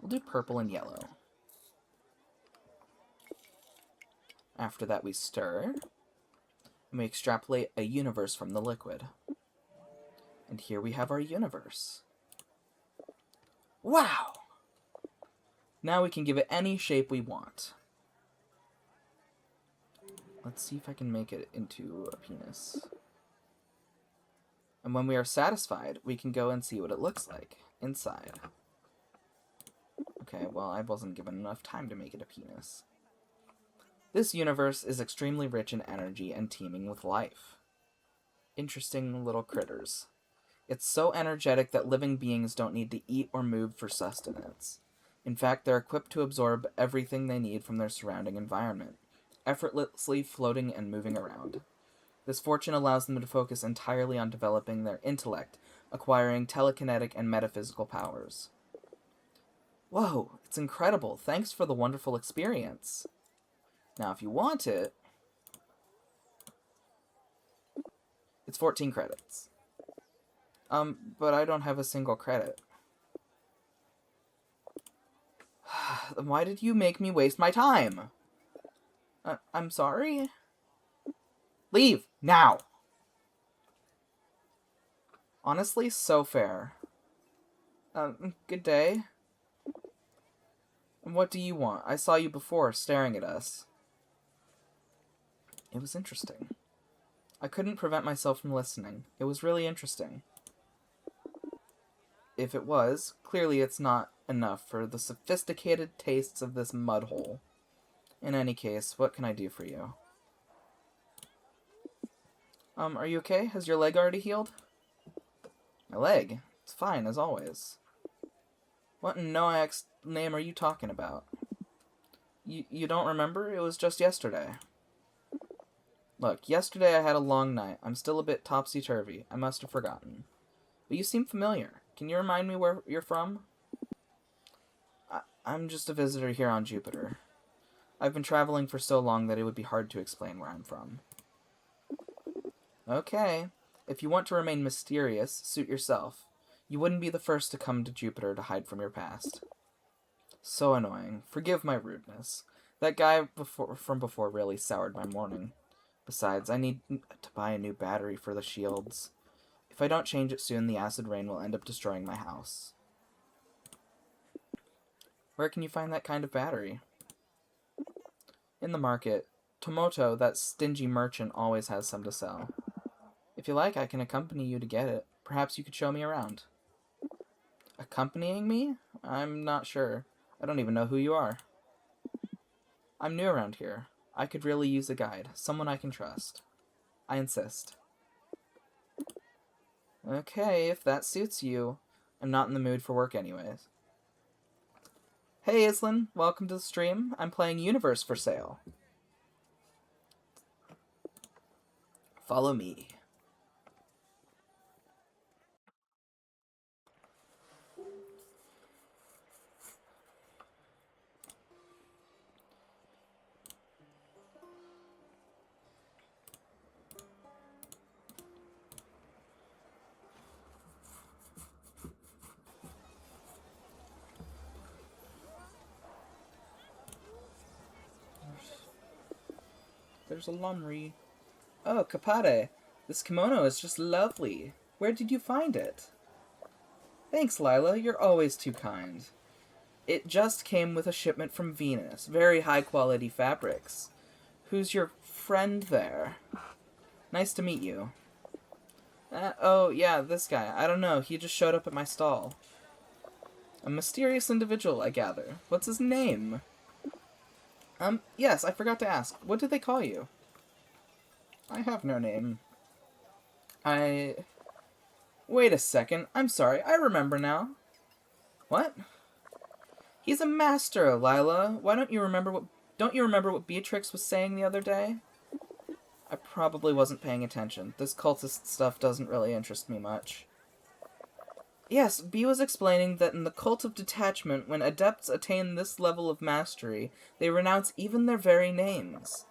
We'll do purple and yellow. After that, we stir, and we extrapolate a universe from the liquid. And here we have our universe. Wow! Now we can give it any shape we want. Let's see if I can make it into a penis. And when we are satisfied, we can go and see what it looks like inside. Okay, well, I wasn't given enough time to make it a penis. This universe is extremely rich in energy and teeming with life. Interesting little critters. It's so energetic that living beings don't need to eat or move for sustenance. In fact, they're equipped to absorb everything they need from their surrounding environment, effortlessly floating and moving around. This fortune allows them to focus entirely on developing their intellect, acquiring telekinetic and metaphysical powers. Whoa, it's incredible. Thanks for the wonderful experience. Now, if you want it, it's 14 credits. But I don't have a single credit. Then why did you make me waste my time? I'm sorry? Leave! Now! Honestly, so fair. Good day. What do you want? I saw you before, staring at us. It was interesting. I couldn't prevent myself from listening. It was really interesting. If it was, clearly it's not enough for the sophisticated tastes of this mudhole. In any case, what can I do for you? Are you okay? Has your leg already healed? My leg. It's fine, as always. What in Noak's name are you talking about? You don't remember? It was just yesterday. Look, yesterday I had a long night. I'm still a bit topsy-turvy. I must have forgotten. But you seem familiar. Can you remind me where you're from? I'm just a visitor here on Jupiter. I've been traveling for so long that it would be hard to explain where I'm from. Okay. If you want to remain mysterious, suit yourself. You wouldn't be the first to come to Jupiter to hide from your past. So annoying. Forgive my rudeness. That guy from before really soured my morning. Besides, I need to buy a new battery for the shields. If I don't change it soon, the acid rain will end up destroying my house. Where can you find that kind of battery? In the market. Tomoto, that stingy merchant, always has some to sell. If you like, I can accompany you to get it. Perhaps you could show me around. Accompanying me? I'm not sure. I don't even know who you are. I'm new around here. I could really use a guide. Someone I can trust. I insist. Okay, if that suits you. I'm not in the mood for work anyways. Hey Islin, welcome to the stream. I'm playing Universe for sale. Follow me. There's a Lumri. Oh, Kapade. This kimono is just lovely. Where did you find it? Thanks, Lila. You're always too kind. It just came with a shipment from Venus. Very high-quality fabrics. Who's your friend there? Nice to meet you. Oh, yeah, this guy. I don't know. He just showed up at my stall. A mysterious individual, I gather. What's his name? Yes, I forgot to ask. What did they call you? I have no name. Wait a second. I'm sorry. I remember now. What? He's a master, Lila. Don't you remember what Beatrix was saying the other day? I probably wasn't paying attention. This cultist stuff doesn't really interest me much. Yes, Bee was explaining that in the cult of detachment, when adepts attain this level of mastery, they renounce even their very names.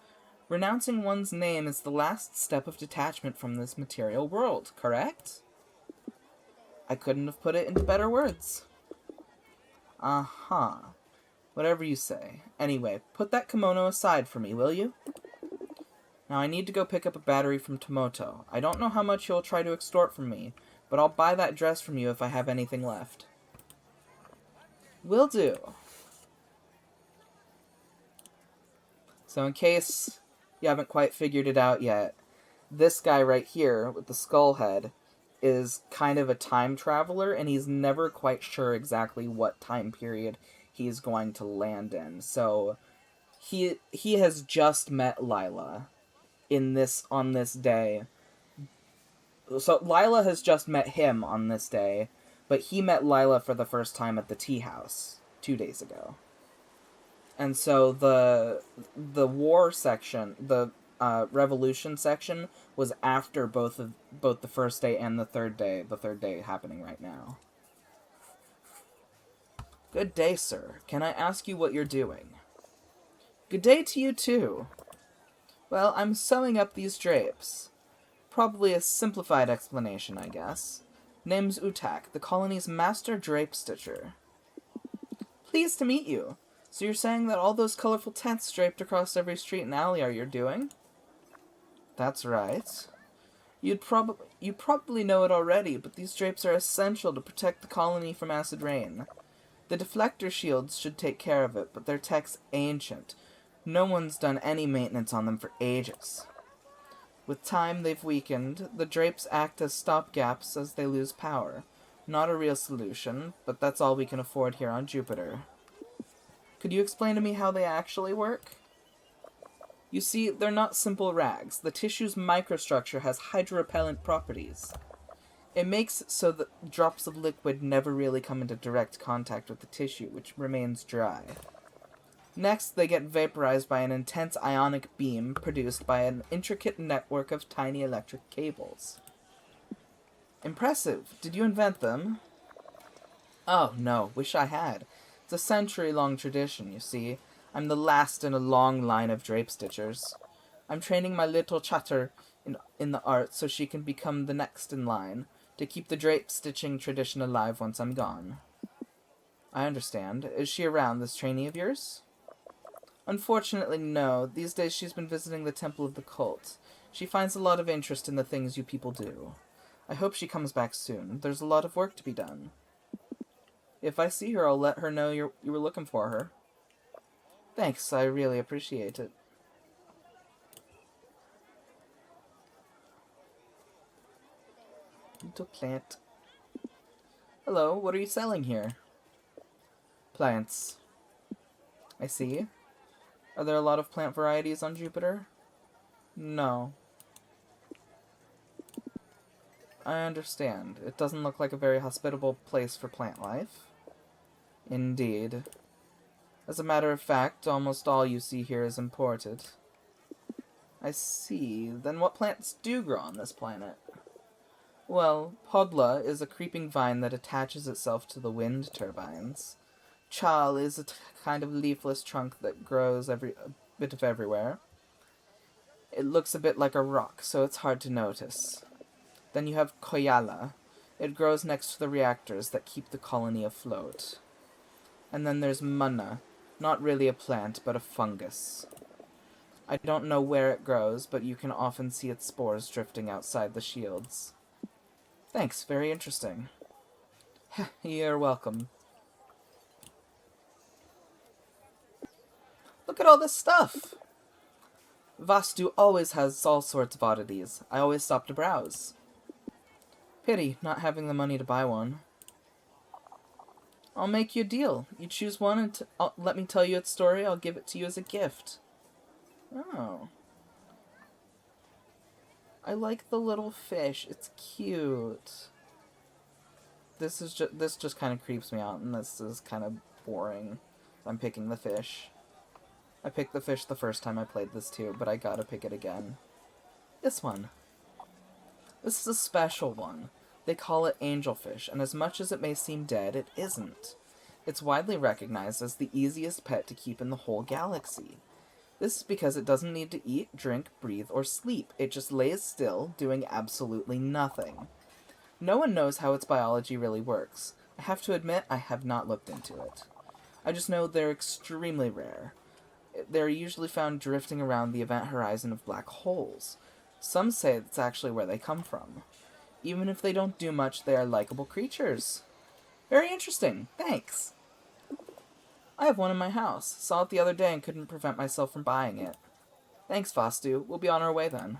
Renouncing one's name is the last step of detachment from this material world, correct? I couldn't have put it into better words. Uh-huh. Whatever you say. Anyway, put that kimono aside for me, will you? Now I need to go pick up a battery from Tomoto. I don't know how much he'll try to extort from me, but I'll buy that dress from you if I have anything left. Will do. So in case you haven't quite figured it out yet, this guy right here with the skull head is kind of a time traveler, and he's never quite sure exactly what time period he's going to land in. So he has just met Lila on this day. So Lila has just met him on this day, but he met Lila for the first time at the tea house 2 days ago. And so the war section, the revolution section, was after both the first day and the third day happening right now. Good day, sir. Can I ask you what you're doing? Good day to you, too. Well, I'm sewing up these drapes. Probably a simplified explanation, I guess. Name's Utak, the colony's master drape stitcher. Pleased to meet you. So you're saying that all those colorful tents draped across every street and alley are your doing? That's right. You probably know it already, but these drapes are essential to protect the colony from acid rain. The deflector shields should take care of it, but their tech's ancient. No one's done any maintenance on them for ages. With time, they've weakened. The drapes act as stopgaps as they lose power. Not a real solution, but that's all we can afford here on Jupiter. Could you explain to me how they actually work? You see, they're not simple rags. The tissue's microstructure has hydrorepellent properties. It makes so that drops of liquid never really come into direct contact with the tissue, which remains dry. Next, they get vaporized by an intense ionic beam produced by an intricate network of tiny electric cables. Impressive. Did you invent them? Oh, no. Wish I had. It's a century-long tradition, you see. I'm the last in a long line of drape stitchers. I'm training my little chatter in the art so she can become the next in line, to keep the drape stitching tradition alive once I'm gone. I understand. Is she around, this trainee of yours? Unfortunately, no. These days she's been visiting the Temple of the Cult. She finds a lot of interest in the things you people do. I hope she comes back soon. There's a lot of work to be done. If I see her, I'll let her know you were looking for her. Thanks, I really appreciate it. Little plant. Hello, what are you selling here? Plants. I see. Are there a lot of plant varieties on Jupiter? No. I understand. It doesn't look like a very hospitable place for plant life. Indeed. As a matter of fact, almost all you see here is imported. I see. Then what plants do grow on this planet? Well, podla is a creeping vine that attaches itself to the wind turbines. Chal is a kind of leafless trunk that grows a bit of everywhere. It looks a bit like a rock, so it's hard to notice. Then you have koyala. It grows next to the reactors that keep the colony afloat. And then there's manna, not really a plant, but a fungus. I don't know where it grows, but you can often see its spores drifting outside the shields. Thanks, very interesting. You're welcome. Look at all this stuff! Vastu always has all sorts of oddities. I always stop to browse. Pity, not having the money to buy one. I'll make you a deal. You choose one and let me tell you its story. I'll give it to you as a gift. Oh. I like the little fish. It's cute. This just kind of creeps me out, and this is kind of boring. I'm picking the fish. I picked the fish the first time I played this too, but I gotta pick it again. This one. This is a special one. They call it angelfish, and as much as it may seem dead, it isn't. It's widely recognized as the easiest pet to keep in the whole galaxy. This is because it doesn't need to eat, drink, breathe, or sleep. It just lays still, doing absolutely nothing. No one knows how its biology really works. I have to admit, I have not looked into it. I just know they're extremely rare. They're usually found drifting around the event horizon of black holes. Some say that's actually where they come from. Even if they don't do much, they are likable creatures. Very interesting. Thanks. I have one in my house. Saw it the other day and couldn't prevent myself from buying it. Thanks, Vastu. We'll be on our way then.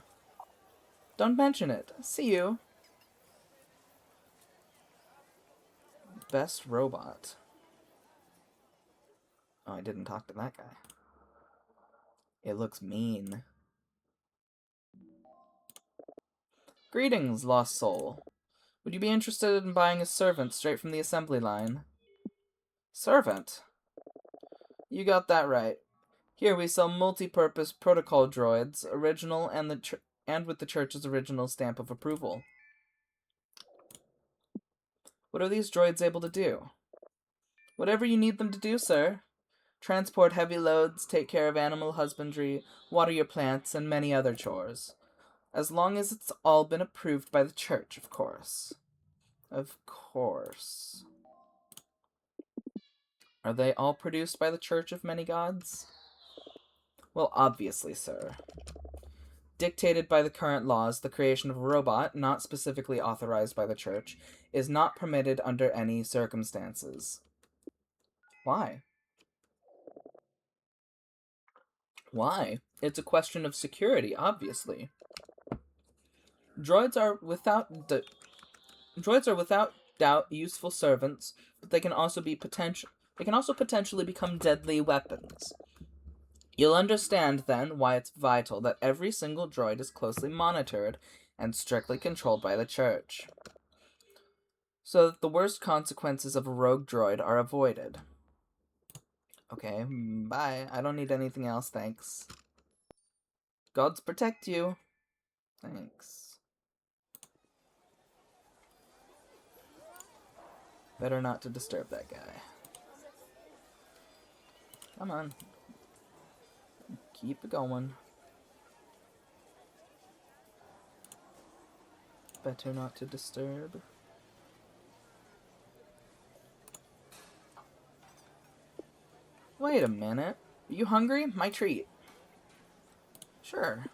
Don't mention it. See you. Best robot. Oh, I didn't talk to that guy. It looks mean. Greetings, lost soul. Would you be interested in buying a servant straight from the assembly line? Servant? You got that right. Here we sell multi-purpose protocol droids, original and with the church's original stamp of approval. What are these droids able to do? Whatever you need them to do, sir. Transport heavy loads, take care of animal husbandry, water your plants, and many other chores. As long as it's all been approved by the church, of course. Of course. Are they all produced by the Church of Many Gods? Well, obviously, sir. Dictated by the current laws, the creation of a robot, not specifically authorized by the Church, is not permitted under any circumstances. Why? Why? It's a question of security, obviously. Droids are without doubt useful servants, but they can also potentially become deadly weapons. You'll understand, then, why it's vital that every single droid is closely monitored and strictly controlled by the Church. so that the worst consequences of a rogue droid are avoided. Okay, bye. I don't need anything else, thanks. Gods protect you. Thanks. Better not to disturb that guy. Come on. Keep it going. Better not to disturb. Wait a minute. Are you hungry? My treat. Sure.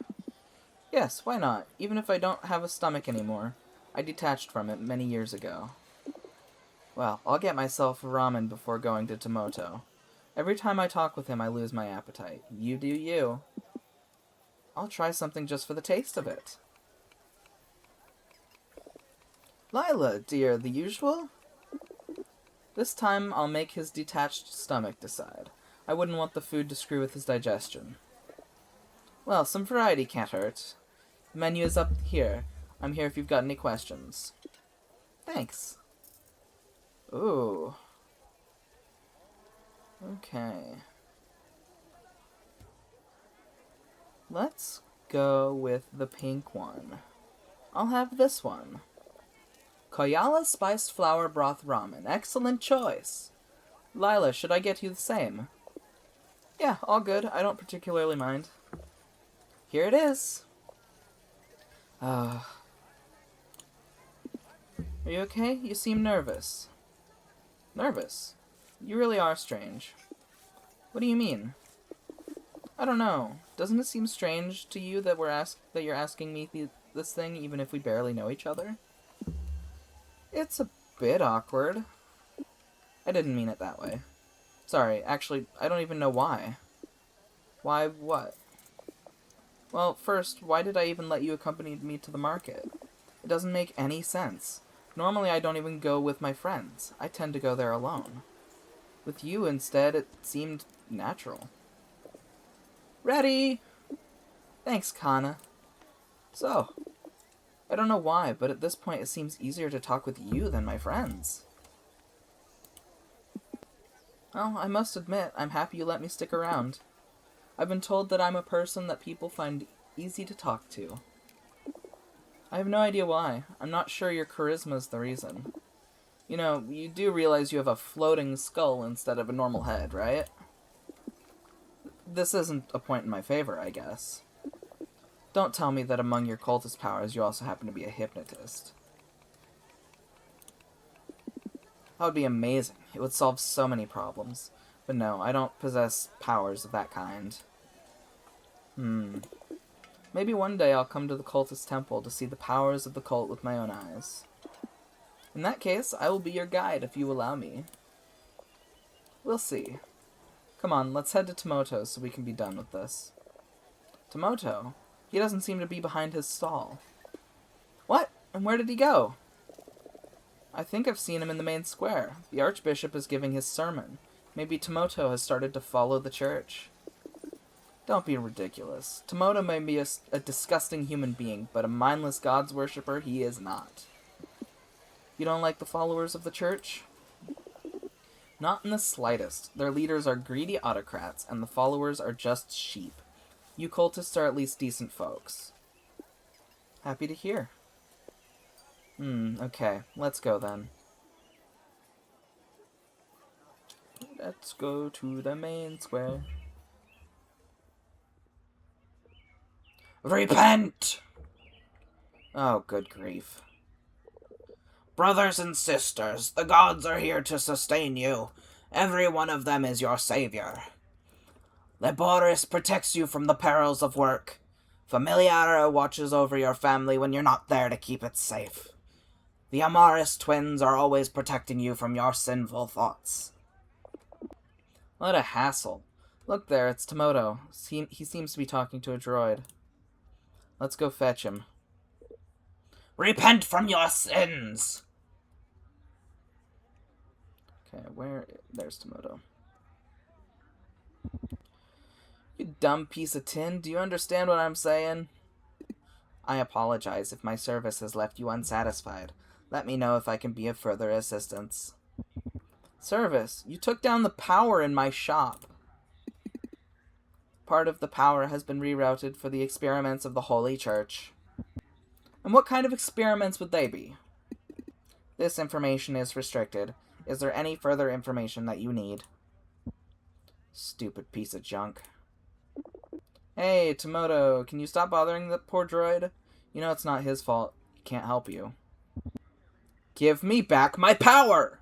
Yes, why not? Even if I don't have a stomach anymore. I detached from it many years ago. Well, I'll get myself ramen before going to Tomoto. Every time I talk with him, I lose my appetite. You do you. I'll try something just for the taste of it. Lila, dear, the usual? This time, I'll make his detached stomach decide. I wouldn't want the food to screw with his digestion. Well, some variety can't hurt. The menu is up here. I'm here if you've got any questions. Thanks. Ooh. Okay. Let's go with the pink one. I'll have this one. Koyala Spiced Flour Broth Ramen. Excellent choice. Lila, should I get you the same? Yeah, all good. I don't particularly mind. Here it is. Are you okay? You seem nervous. Nervous? You really are strange. What do you mean? I don't know. Doesn't it seem strange to you that you're asking me this thing even if we barely know each other? It's a bit awkward. I didn't mean it that way. Sorry, actually, I don't even know why. Why what? Well, first, why did I even let you accompany me to the market? It doesn't make any sense. Normally I don't even go with my friends. I tend to go there alone. With you, instead, it seemed natural. Ready! Thanks, Kana. So, I don't know why, but at this point it seems easier to talk with you than my friends. Well, I must admit, I'm happy you let me stick around. I've been told that I'm a person that people find easy to talk to. I have no idea why. I'm not sure your charisma's the reason. You know, you do realize you have a floating skull instead of a normal head, right? This isn't a point in my favor, I guess. Don't tell me that among your cultist powers you also happen to be a hypnotist. That would be amazing. It would solve so many problems. But no, I don't possess powers of that kind. Maybe one day I'll come to the cultist temple to see the powers of the cult with my own eyes. In that case, I will be your guide if you allow me. We'll see. Come on, let's head to Tomoto so we can be done with this. Tomoto? He doesn't seem to be behind his stall. What? And where did he go? I think I've seen him in the main square. The Archbishop is giving his sermon. Maybe Tomoto has started to follow the church. Don't be ridiculous. Tomoto may be a disgusting human being, but a mindless gods worshipper he is not. You don't like the followers of the church? Not in the slightest. Their leaders are greedy autocrats, and the followers are just sheep. You cultists are at least decent folks. Happy to hear. Okay. Let's go then. Let's go to the main square. Repent! Oh, good grief. Brothers and sisters, the gods are here to sustain you. Every one of them is your savior. Laboris protects you from the perils of work. Familiara watches over your family when you're not there to keep it safe. The Amaris twins are always protecting you from your sinful thoughts. What a hassle. Look there, it's Tomoto. He seems to be talking to a droid. Let's go fetch him. Repent from your sins! Okay, there's Tomoto. You dumb piece of tin, do you understand what I'm saying? I apologize if my service has left you unsatisfied. Let me know if I can be of further assistance. Service, you took down the power in my shop. Part of the power has been rerouted for the experiments of the Holy Church. And what kind of experiments would they be? This information is restricted. Is there any further information that you need? Stupid piece of junk. Hey, Tomoto, can you stop bothering that poor droid? You know it's not his fault. He can't help you. Give me back my power!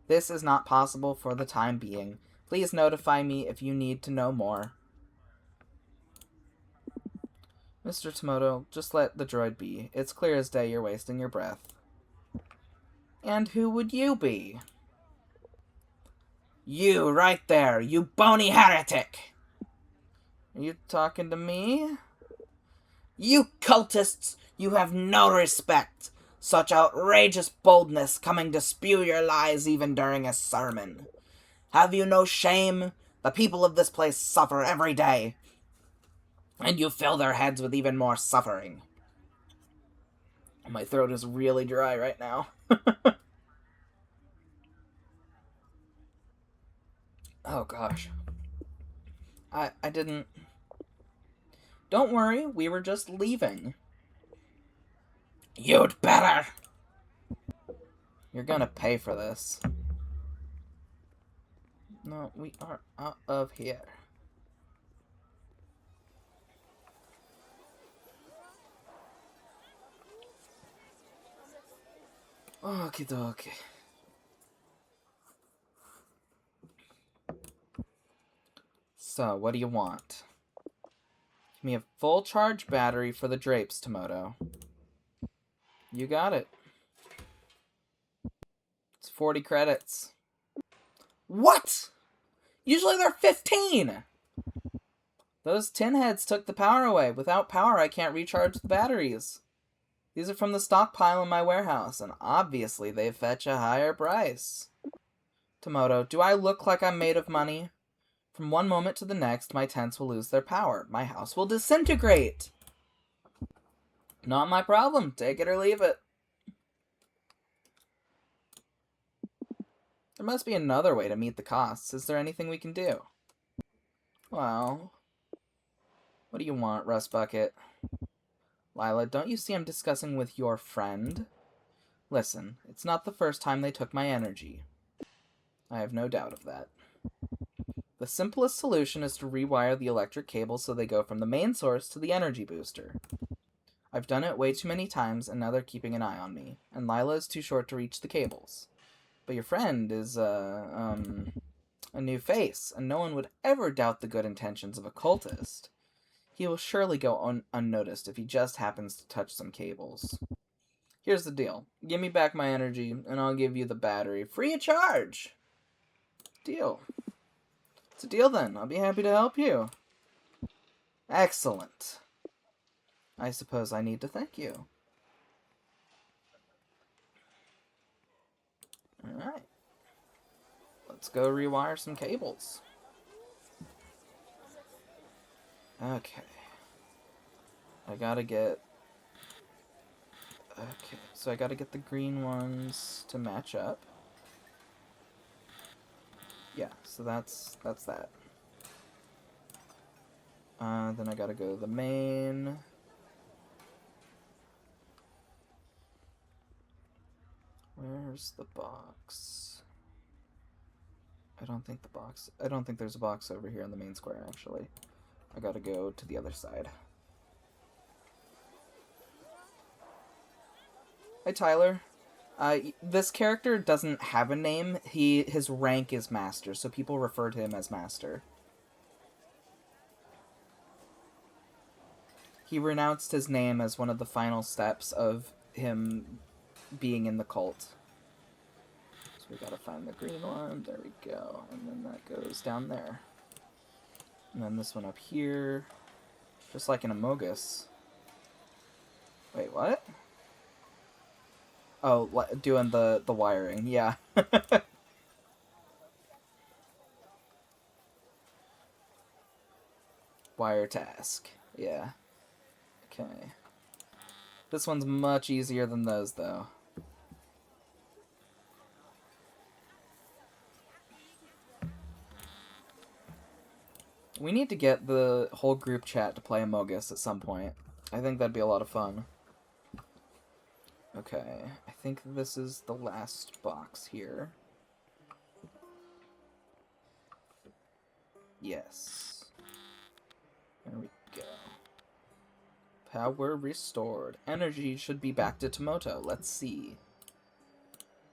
This is not possible for the time being. Please notify me if you need to know more. Mr. Tomoto, just let the droid be. It's clear as day you're wasting your breath. And who would you be? You, right there, you bony heretic! Are you talking to me? You cultists, you have no respect. Such outrageous boldness coming to spew your lies even during a sermon. Have you no shame? The people of this place suffer every day. And you fill their heads with even more suffering. My throat is really dry right now. Oh gosh. I didn't... Don't worry, we were just leaving. You'd better! You're gonna pay for this. No, we are out of here. Okie dokie. So, what do you want? Give me a full charge battery for the drapes, Tomoto. You got it. It's 40 credits. What? Usually they're 15! Those tin heads took the power away. Without power, I can't recharge the batteries. These are from the stockpile in my warehouse, and obviously they fetch a higher price. Tomoto, do I look like I'm made of money? From one moment to the next, my tents will lose their power. My house will disintegrate. Not my problem. Take it or leave it. There must be another way to meet the costs. Is there anything we can do? Well, what do you want, Rust Bucket? Lila, don't you see I'm discussing with your friend? Listen, it's not the first time they took my energy. I have no doubt of that. The simplest solution is to rewire the electric cables so they go from the main source to the energy booster. I've done it way too many times, and now they're keeping an eye on me, and Lila is too short to reach the cables. But your friend is, a new face, and no one would ever doubt the good intentions of a cultist. He will surely go unnoticed if he just happens to touch some cables. Here's the deal. Give me back my energy, and I'll give you the battery free of charge. Deal. It's a deal then. I'll be happy to help you. Excellent. I suppose I need to thank you. Alright. Let's go rewire some cables. Okay. I gotta get... Okay, so I gotta get the green ones to match up. Yeah, so that's that. Then I gotta go to the main. Where's the box? I don't think there's a box over here in the main square, actually. I gotta go to the other side. Hi, Tyler. This character doesn't have a name. His rank is Master, so people refer to him as Master. He renounced his name as one of the final steps of him being in the cult. So we gotta find the green one. There we go. And then that goes down there. And then this one up here. Just like an Amogus. Wait, what? Oh, doing the wiring. Yeah. Wire task. Yeah. Okay. This one's much easier than those, though. We need to get the whole group chat to play Amogus at some point. I think that'd be a lot of fun. Okay, I think this is the last box here. Yes. There we go. Power restored. Energy should be back to Tomoto. Let's see.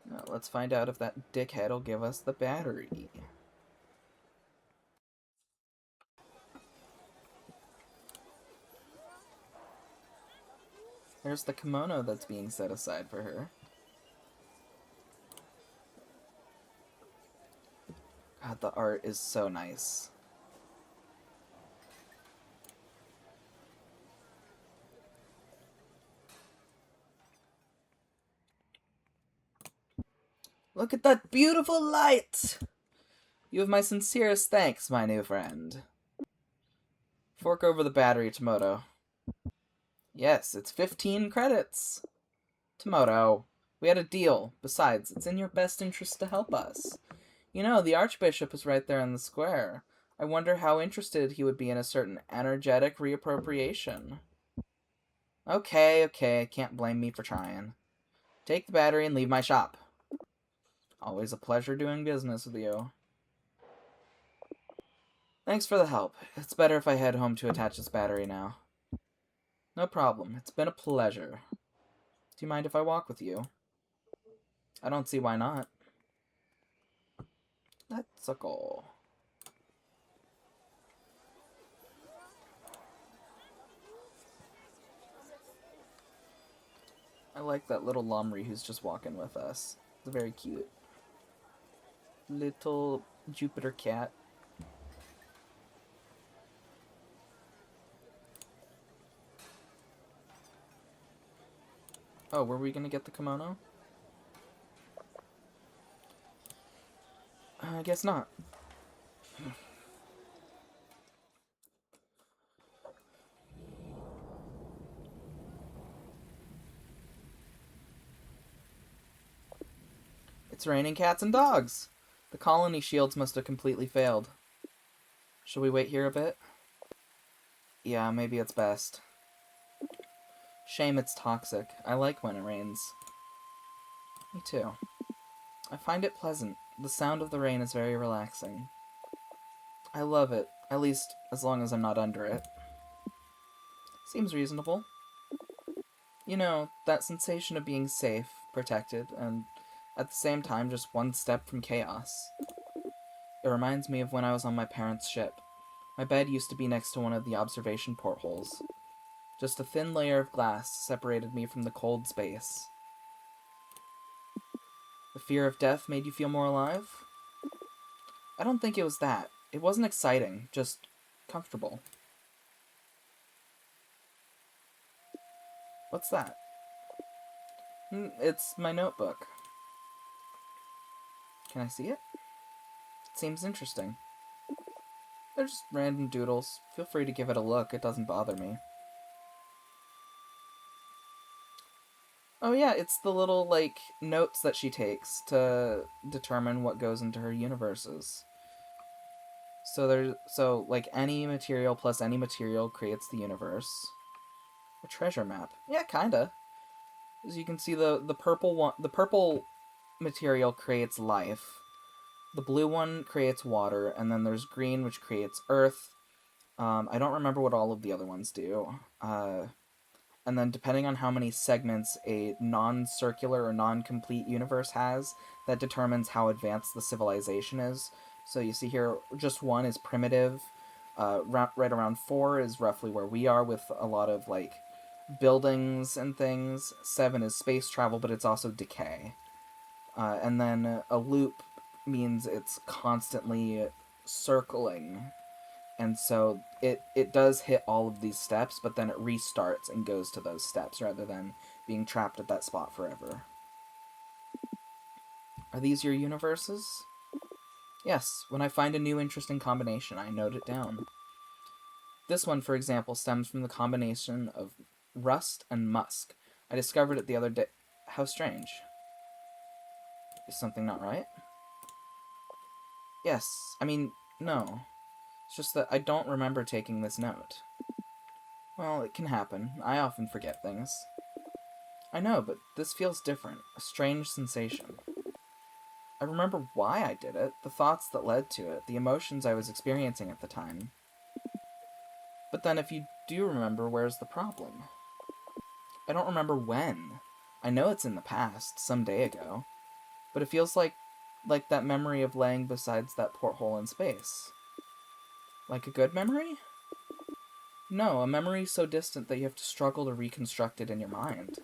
Now, let's find out if that dickhead will give us the battery. There's the kimono that's being set aside for her. God, the art is so nice. Look at that beautiful light! You have my sincerest thanks, my new friend. Fork over the battery, Tomoto. Yes, it's 15 credits. Tomoto, we had a deal. Besides, it's in your best interest to help us. You know, the Archbishop is right there in the square. I wonder how interested he would be in a certain energetic reappropriation. Okay, can't blame me for trying. Take the battery and leave my shop. Always a pleasure doing business with you. Thanks for the help. It's better if I head home to attach this battery now. No problem. It's been a pleasure. Do you mind if I walk with you? I don't see why not. That's a goal. I like that little Lomri who's just walking with us. It's very cute. Little Jupiter cat. Oh, were we gonna get the kimono? I guess not. It's raining cats and dogs. The colony shields must have completely failed. Shall we wait here a bit? Yeah, maybe it's best. Shame it's toxic. I like when it rains. Me too. I find it pleasant. The sound of the rain is very relaxing. I love it, at least as long as I'm not under it. Seems reasonable. You know, that sensation of being safe, protected, and at the same time just one step from chaos. It reminds me of when I was on my parents' ship. My bed used to be next to one of the observation portholes. Just a thin layer of glass separated me from the cold space. The fear of death made you feel more alive? I don't think it was that. It wasn't exciting, just comfortable. What's that? It's my notebook. Can I see it? It seems interesting. They're just random doodles. Feel free to give it a look, it doesn't bother me. Oh yeah, it's the little, notes that she takes to determine what goes into her universes. So any material plus any material creates the universe. A treasure map. Yeah, kinda. As you can see, the purple material creates life. The blue one creates water, and then there's green, which creates earth. I don't remember what all of the other ones do. And then depending on how many segments a non-circular or non-complete universe has, that determines how advanced the civilization is. So you see here, just 1 is primitive. Right around 4 is roughly where we are, with a lot of, buildings and things. 7 is space travel, but it's also decay. And then a loop means it's constantly circling. And so it does hit all of these steps, but then it restarts and goes to those steps rather than being trapped at that spot forever. Are these your universes? Yes, when I find a new interesting combination, I note it down. This one, for example, stems from the combination of rust and musk. I discovered it the other day. How strange. Is something not right? Yes, I mean, no. It's just that I don't remember taking this note. Well, it can happen. I often forget things. I know, but this feels different. A strange sensation. I remember why I did it, the thoughts that led to it, the emotions I was experiencing at the time. But then if you do remember, where's the problem? I don't remember when. I know it's in the past, some day ago. But it feels like that memory of laying beside that porthole in space. Like a good memory? No, a memory so distant that you have to struggle to reconstruct it in your mind.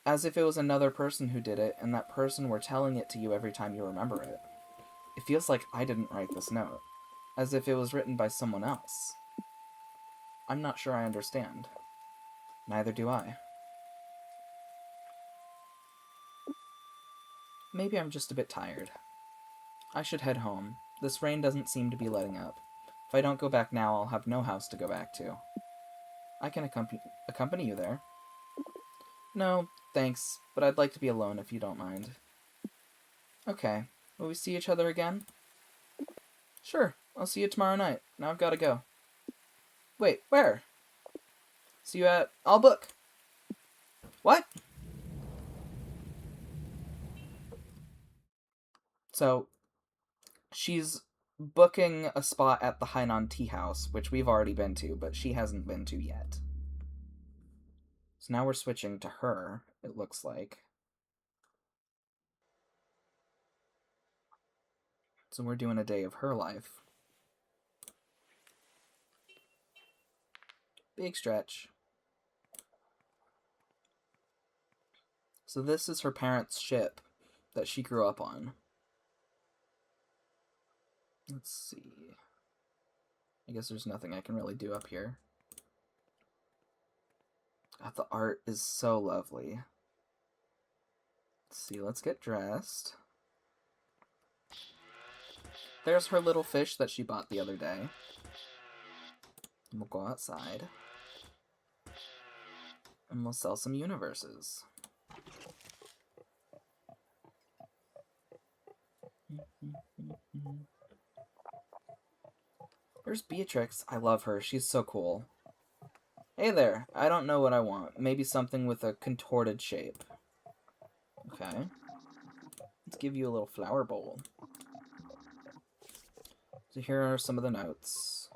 As if it was another person who did it, and that person were telling it to you every time you remember it. It feels like I didn't write this note, as if it was written by someone else. I'm not sure I understand. Neither do I. Maybe I'm just a bit tired. I should head home. This rain doesn't seem to be letting up. If I don't go back now, I'll have no house to go back to. I can accompany you there. No, thanks, but I'd like to be alone if you don't mind. Okay. Will we see each other again? Sure. I'll see you tomorrow night. Now I've got to go. Wait, where? See you at... I'll book. What? So, she's booking a spot at the Hainan Tea House, which we've already been to, but she hasn't been to yet. So now we're switching to her, it looks like. So we're doing a day of her life. Big stretch. So this is her parents' ship that she grew up on. Let's see. I guess there's nothing I can really do up here. God, the art is so lovely. Let's see, let's get dressed. There's her little fish that she bought the other day. We'll go outside. And we'll sell some universes. There's Beatrix. I love her. She's so cool. Hey there. I don't know what I want. Maybe something with a contorted shape. Okay. Let's give you a little flower bowl. So here are some of the notes.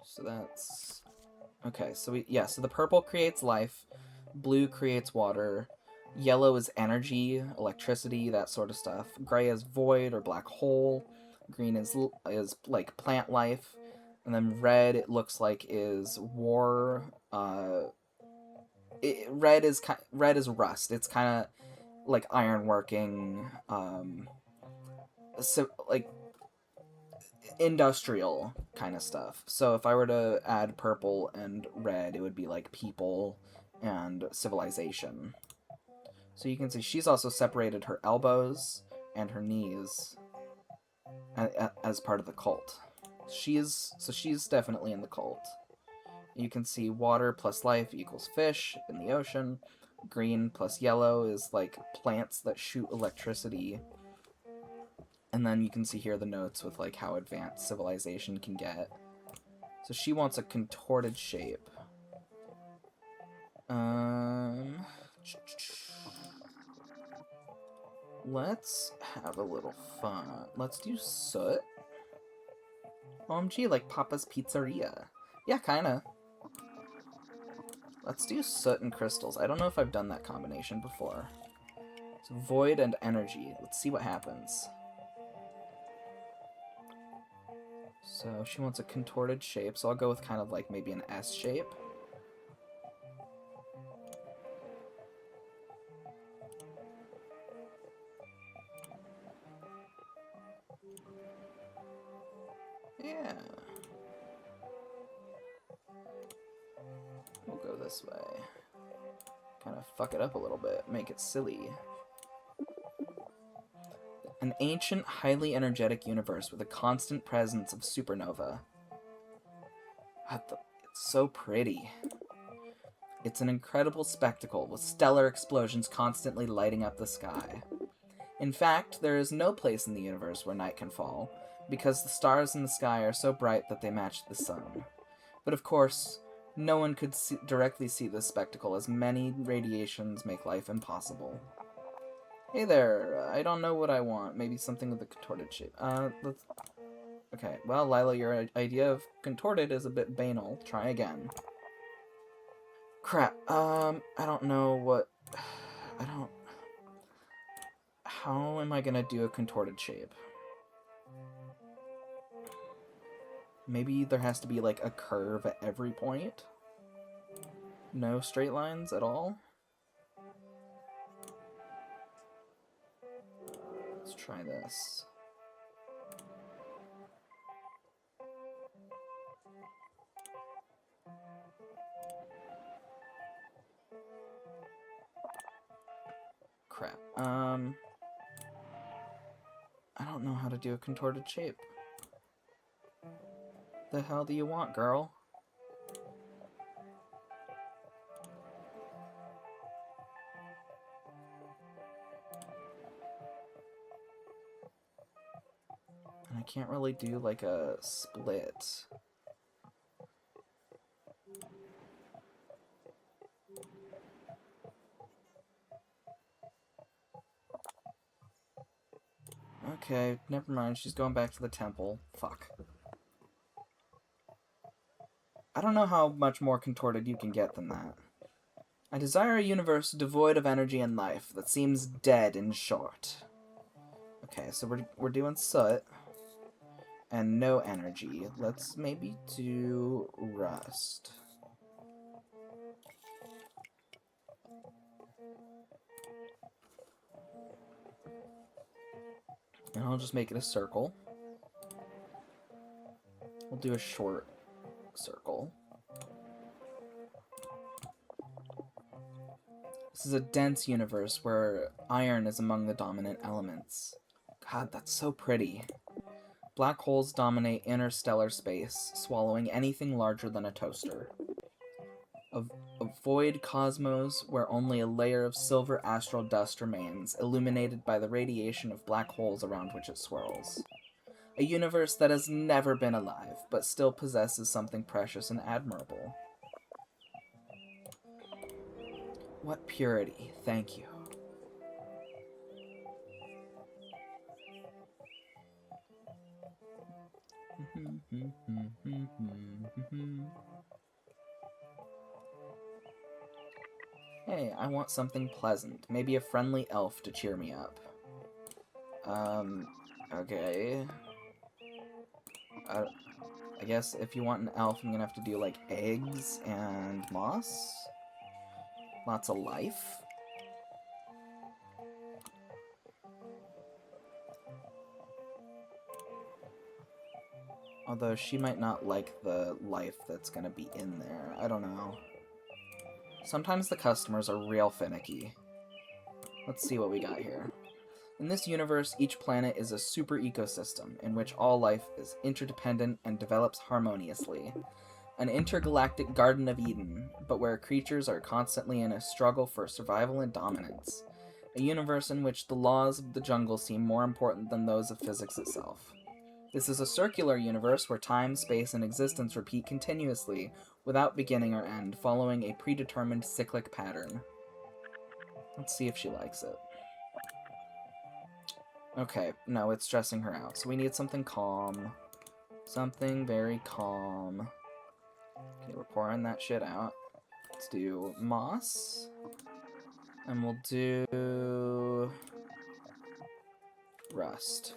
So that's... Okay, so so the purple creates life, blue creates water, yellow is energy, electricity, that sort of stuff. Gray is void or black hole, green is like plant life, and then red it looks like is war. Red is rust. It's kind of like ironworking, so like industrial kind of stuff. So if I were to add purple and red, it would be like people and civilization. So you can see she's also separated her elbows and her knees as part of the cult. She's definitely in the cult. You can see water plus life equals fish in the ocean. Green plus yellow is like plants that shoot electricity. And then you can see here the notes with like how advanced civilization can get. So she wants a contorted shape. Let's have a little fun. Let's do soot. OMG, like Papa's Pizzeria. Yeah, kinda. Let's do soot and crystals. I don't know if I've done that combination before. So void and energy. Let's see what happens. So she wants a contorted shape, so I'll go with kind of like maybe an S shape. Yeah. We'll go this way. Kind of fuck it up a little bit, make it silly. An ancient, highly energetic universe with a constant presence of supernova. It's so pretty. It's an incredible spectacle, with stellar explosions constantly lighting up the sky. In fact, there is no place in the universe where night can fall, because the stars in the sky are so bright that they match the sun. But of course, no one could directly see this spectacle, as many radiations make life impossible. Hey there, I don't know what I want. Maybe something with a contorted shape. Let's... Okay, well, Lila, your idea of contorted is a bit banal. Try again. Crap, I don't know what... I don't... How am I gonna do a contorted shape? Maybe there has to be, like, a curve at every point? No straight lines at all? Let's try this. Crap. I don't know how to do a contorted shape. The hell do you want, girl? And I can't really do, like, a split. Okay, never mind. She's going back to the temple. Fuck. I don't know how much more contorted you can get than that. I desire a universe devoid of energy and life, that seems dead in short. Okay, so we're doing soot. And no energy. Let's maybe do rust. And I'll just make it a circle. We'll do a short circle. This is a dense universe where iron is among the dominant elements. God, that's so pretty. Black holes dominate interstellar space, swallowing anything larger than a toaster. A void cosmos where only a layer of silver astral dust remains, illuminated by the radiation of black holes around which it swirls. A universe that has never been alive, but still possesses something precious and admirable. What purity, thank you. Hey, I want something pleasant. Maybe a friendly elf to cheer me up. Okay. I guess if you want an elf, I'm gonna have to do, like, eggs and moss. Lots of life. Although she might not like the life that's gonna be in there. I don't know. Sometimes the customers are real finicky. Let's see what we got here. In this universe, each planet is a super ecosystem in which all life is interdependent and develops harmoniously. An intergalactic Garden of Eden, but where creatures are constantly in a struggle for survival and dominance. A universe in which the laws of the jungle seem more important than those of physics itself. This is a circular universe where time, space, and existence repeat continuously, without beginning or end, following a predetermined cyclic pattern. Let's see if she likes it. Okay, no, it's stressing her out. So we need something calm. Something very calm. Okay, we're pouring that shit out. Let's do moss. And we'll do rust.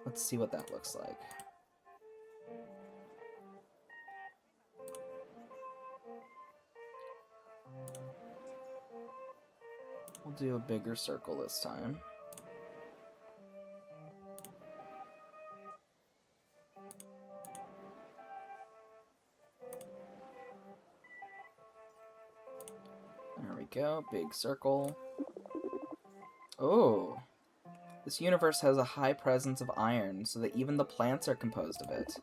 Let's see what that looks like. We'll do a bigger circle this time. There we go, big circle. Oh! This universe has a high presence of iron, so that even the plants are composed of it.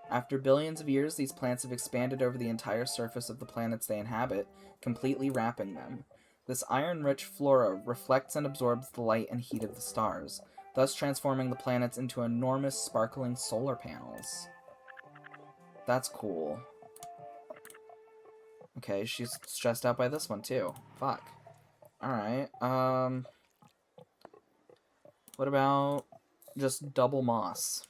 After billions of years, these plants have expanded over the entire surface of the planets they inhabit, completely wrapping them. This iron-rich flora reflects and absorbs the light and heat of the stars, thus transforming the planets into enormous sparkling solar panels. That's cool. Okay, she's stressed out by this one too. Fuck. Alright, what about just double moss?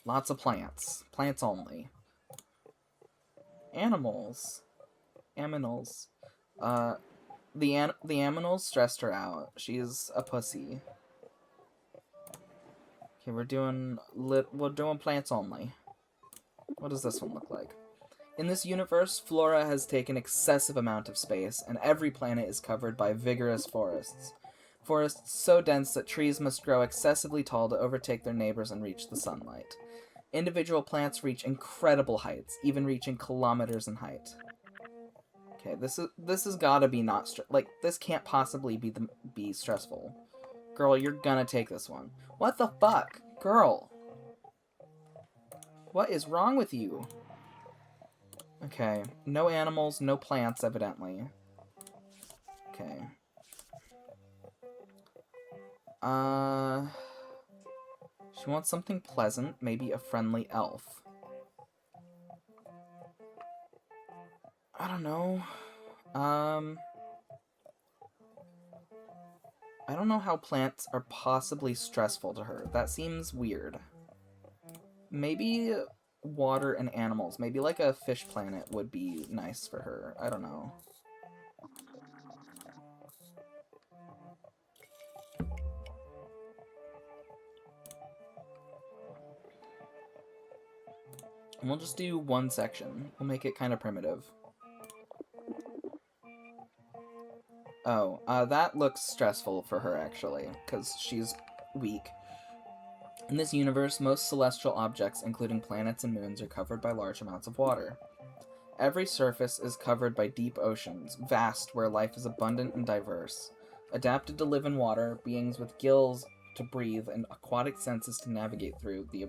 Lots of plants. Plants only. Animals. Aminals. The aminals stressed her out. She's a pussy. Okay, we're doing plants only. What does this one look like? In this universe, flora has taken excessive amount of space, and every planet is covered by vigorous forests. Forests so dense that trees must grow excessively tall to overtake their neighbors and reach the sunlight. Individual plants reach incredible heights, even reaching kilometers in height. Okay, this has gotta be not this can't possibly be stressful. Girl, you're gonna take this one. What the fuck? Girl. What is wrong with you? Okay, no animals, no plants, evidently. Okay. She wants something pleasant, maybe a friendly elf. I don't know. I don't know how plants are possibly stressful to her. That seems weird. Maybe water and animals. Maybe like a fish planet would be nice for her. I don't know. And we'll just do one section. We'll make it kind of primitive. Oh, that looks stressful for her, actually, because she's weak. In this universe, most celestial objects, including planets and moons, are covered by large amounts of water. Every surface is covered by deep oceans, vast, where life is abundant and diverse. Adapted to live in water, beings with gills to breathe and aquatic senses to navigate through the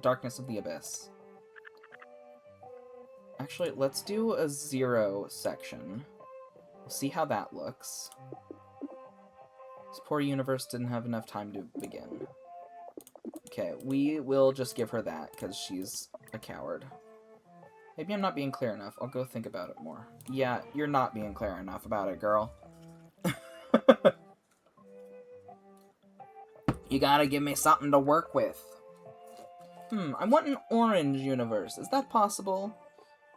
darkness of the abyss. Actually, let's do a 0 section. We'll see how that looks. This poor universe didn't have enough time to begin. Okay, we will just give her that, because she's a coward. Maybe I'm not being clear enough. I'll go think about it more. Yeah, you're not being clear enough about it, girl. You gotta give me something to work with. I want an orange universe. Is that possible?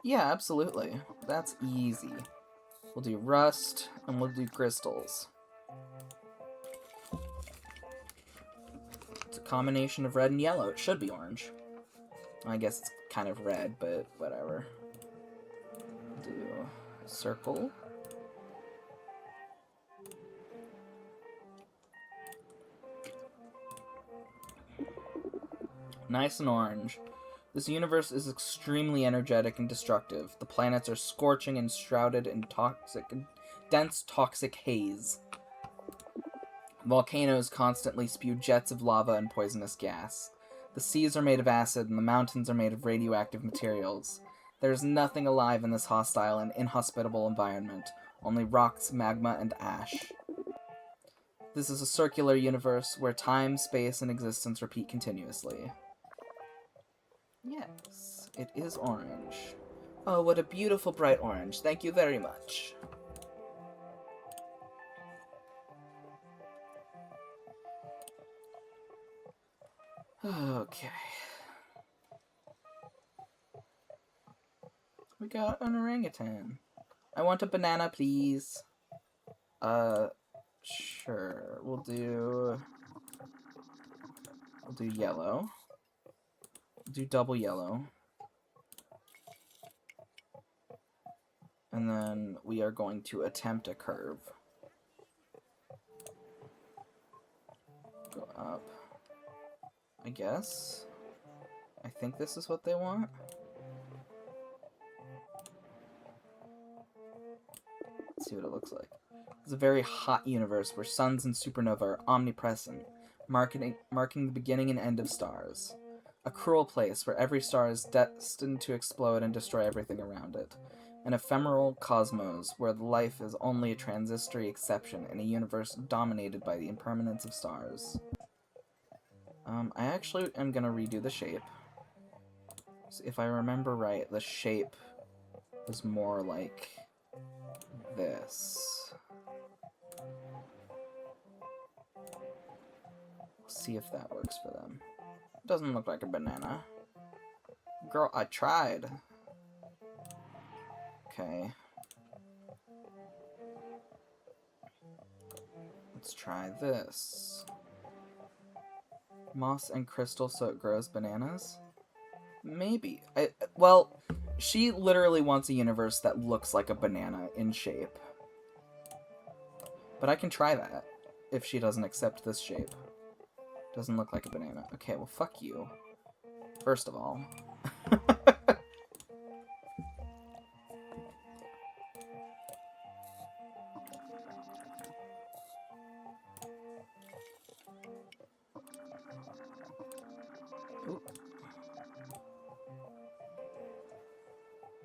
Yeah, absolutely. That's easy. We'll do rust, and we'll do crystals. It's a combination of red and yellow. It should be orange. I guess it's kind of red, but whatever. Do circle. Nice and orange. This universe is extremely energetic and destructive. The planets are scorching and shrouded in dense toxic haze. Volcanoes constantly spew jets of lava and poisonous gas. The seas are made of acid and the mountains are made of radioactive materials. There is nothing alive in this hostile and inhospitable environment, only rocks, magma, and ash. This is a circular universe where time, space, and existence repeat continuously. Yes, it is orange. Oh, what a beautiful bright orange. Thank you very much. Okay. We got an orangutan. I want a banana, please. Sure. We'll do yellow. We'll do double yellow. And then we are going to attempt a curve. Go up. I guess. I think this is what they want. Let's see what it looks like. It's a very hot universe where suns and supernovae are omnipresent, marking the beginning and end of stars. A cruel place where every star is destined to explode and destroy everything around it. An ephemeral cosmos where life is only a transitory exception in a universe dominated by the impermanence of stars. I actually am going to redo the shape. So if I remember right, the shape is more like this. See if that works for them. Doesn't look like a banana. Girl, I tried. Okay. Let's try this. Moss and crystal so it grows bananas? Maybe. Well, she literally wants a universe that looks like a banana in shape. But I can try that if she doesn't accept this shape. Doesn't look like a banana. Okay, well, fuck you. First of all. Ooh.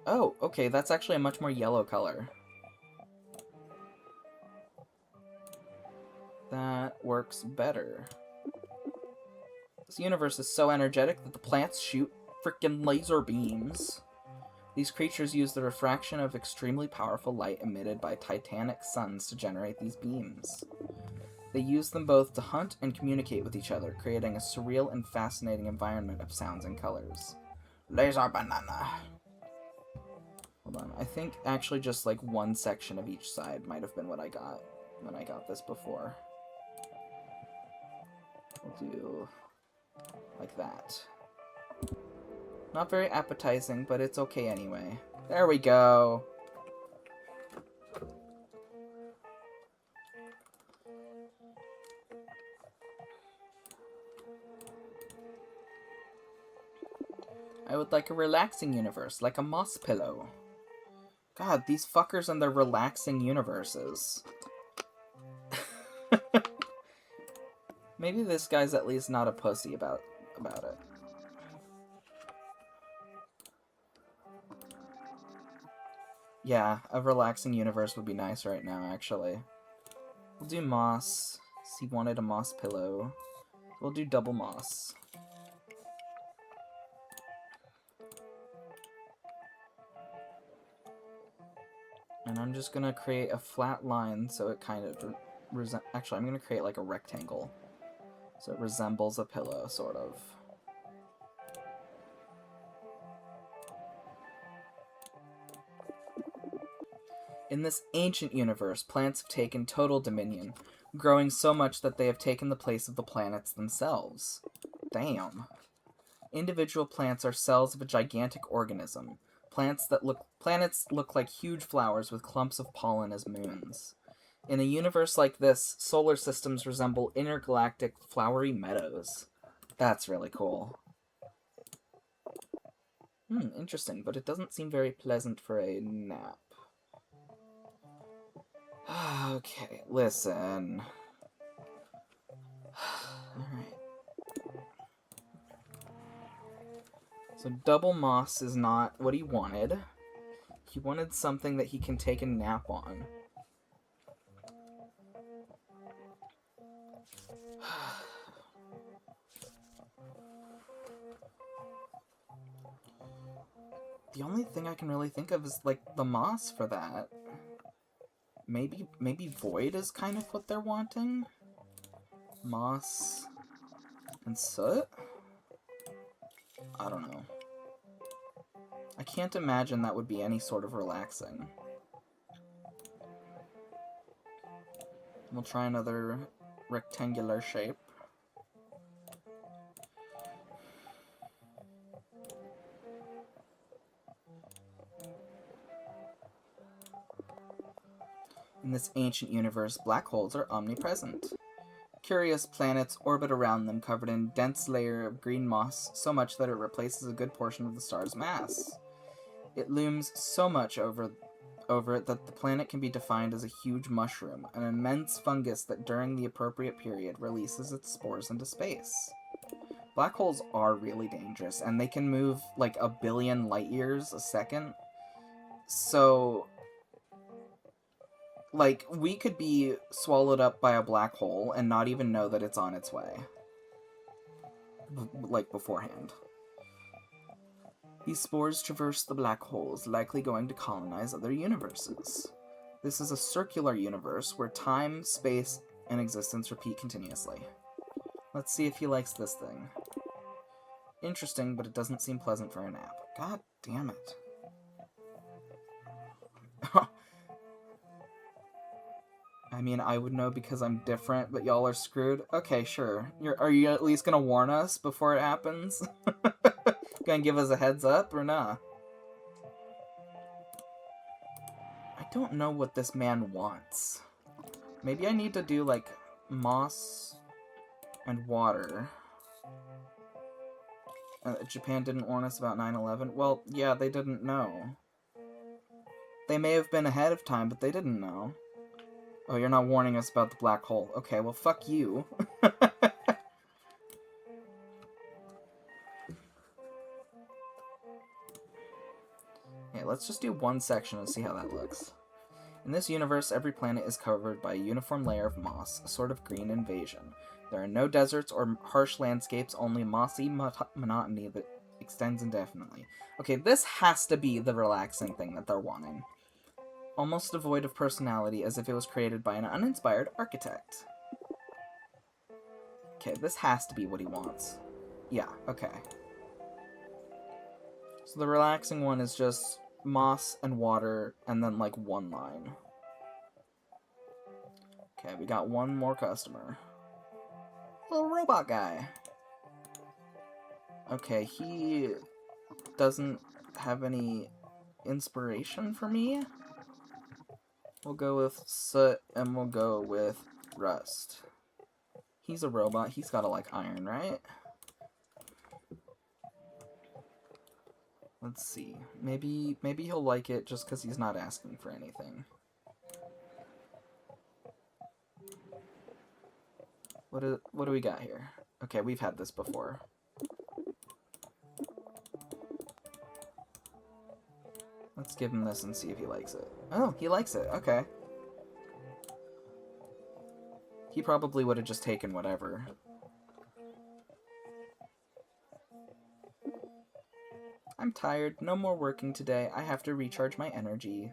Oh, okay, that's actually a much more yellow color. That works better. This universe is so energetic that the plants shoot freaking laser beams. These creatures use the refraction of extremely powerful light emitted by titanic suns to generate these beams. They use them both to hunt and communicate with each other, creating a surreal and fascinating environment of sounds and colors. Laser banana. Hold on, I think actually just like one section of each side might have been what I got when I got this before. We'll do like that. Not very appetizing, but it's okay anyway. There we go. I would like a relaxing universe, like a moss pillow. God, these fuckers and their relaxing universes. Maybe this guy's at least not a pussy about it. Yeah, a relaxing universe would be nice right now, actually. We'll do moss. He wanted a moss pillow. We'll do double moss. And I'm just gonna create a flat line so it kind of actually, I'm gonna create like a rectangle. So it resembles a pillow, sort of. In this ancient universe, plants have taken total dominion, growing so much that they have taken the place of the planets themselves. Damn. Individual plants are cells of a gigantic organism. Planets look like huge flowers with clumps of pollen as moons. In a universe like this, solar systems resemble intergalactic flowery meadows. That's really cool. Interesting, but it doesn't seem very pleasant for a nap. Okay, listen. Alright. So double moss is not what he wanted. He wanted something that he can take a nap on. The only thing I can really think of is, like, the moss for that. Maybe void is kind of what they're wanting? Moss and soot? I don't know. I can't imagine that would be any sort of relaxing. We'll try another rectangular shape. In this ancient universe, black holes are omnipresent. Curious planets orbit around them covered in a dense layer of green moss, so much that it replaces a good portion of the star's mass. It looms so much over it that the planet can be defined as a huge mushroom, an immense fungus that during the appropriate period releases its spores into space. Black holes are really dangerous, and they can move like 1 billion light years a second. So, like, we could be swallowed up by a black hole and not even know that it's on its way. Like, beforehand. These spores traverse the black holes, likely going to colonize other universes. This is a circular universe where time, space, and existence repeat continuously. Let's see if he likes this thing. Interesting, but it doesn't seem pleasant for a nap. God damn it. I mean, I would know because I'm different, but y'all are screwed. Okay, sure. Are you at least gonna warn us before it happens? Gonna give us a heads up or nah? I don't know what this man wants. Maybe I need to do, like, moss and water. Japan didn't warn us about 9/11. Well, yeah, they didn't know. They may have been ahead of time, but they didn't know. Oh, you're not warning us about the black hole. Okay, well, fuck you. Okay, let's just do one section and see how that looks. In this universe, every planet is covered by a uniform layer of moss, a sort of green invasion. There are no deserts or harsh landscapes, only mossy monotony that extends indefinitely. Okay, this has to be the relaxing thing that they're wanting. Almost devoid of personality, as if it was created by an uninspired architect. Okay, this has to be what he wants. Yeah, okay. So the relaxing one is just moss and water, and then, like, one line. Okay, we got one more customer. Little robot guy. Okay, he doesn't have any inspiration for me. We'll go with soot, and we'll go with rust. He's a robot. He's gotta like iron, right? Let's see. Maybe he'll like it just because he's not asking for anything. What do we got here? Okay, we've had this before. Let's give him this and see if he likes it. Oh, he likes it. Okay. He probably would have just taken whatever. I'm tired. No more working today. I have to recharge my energy.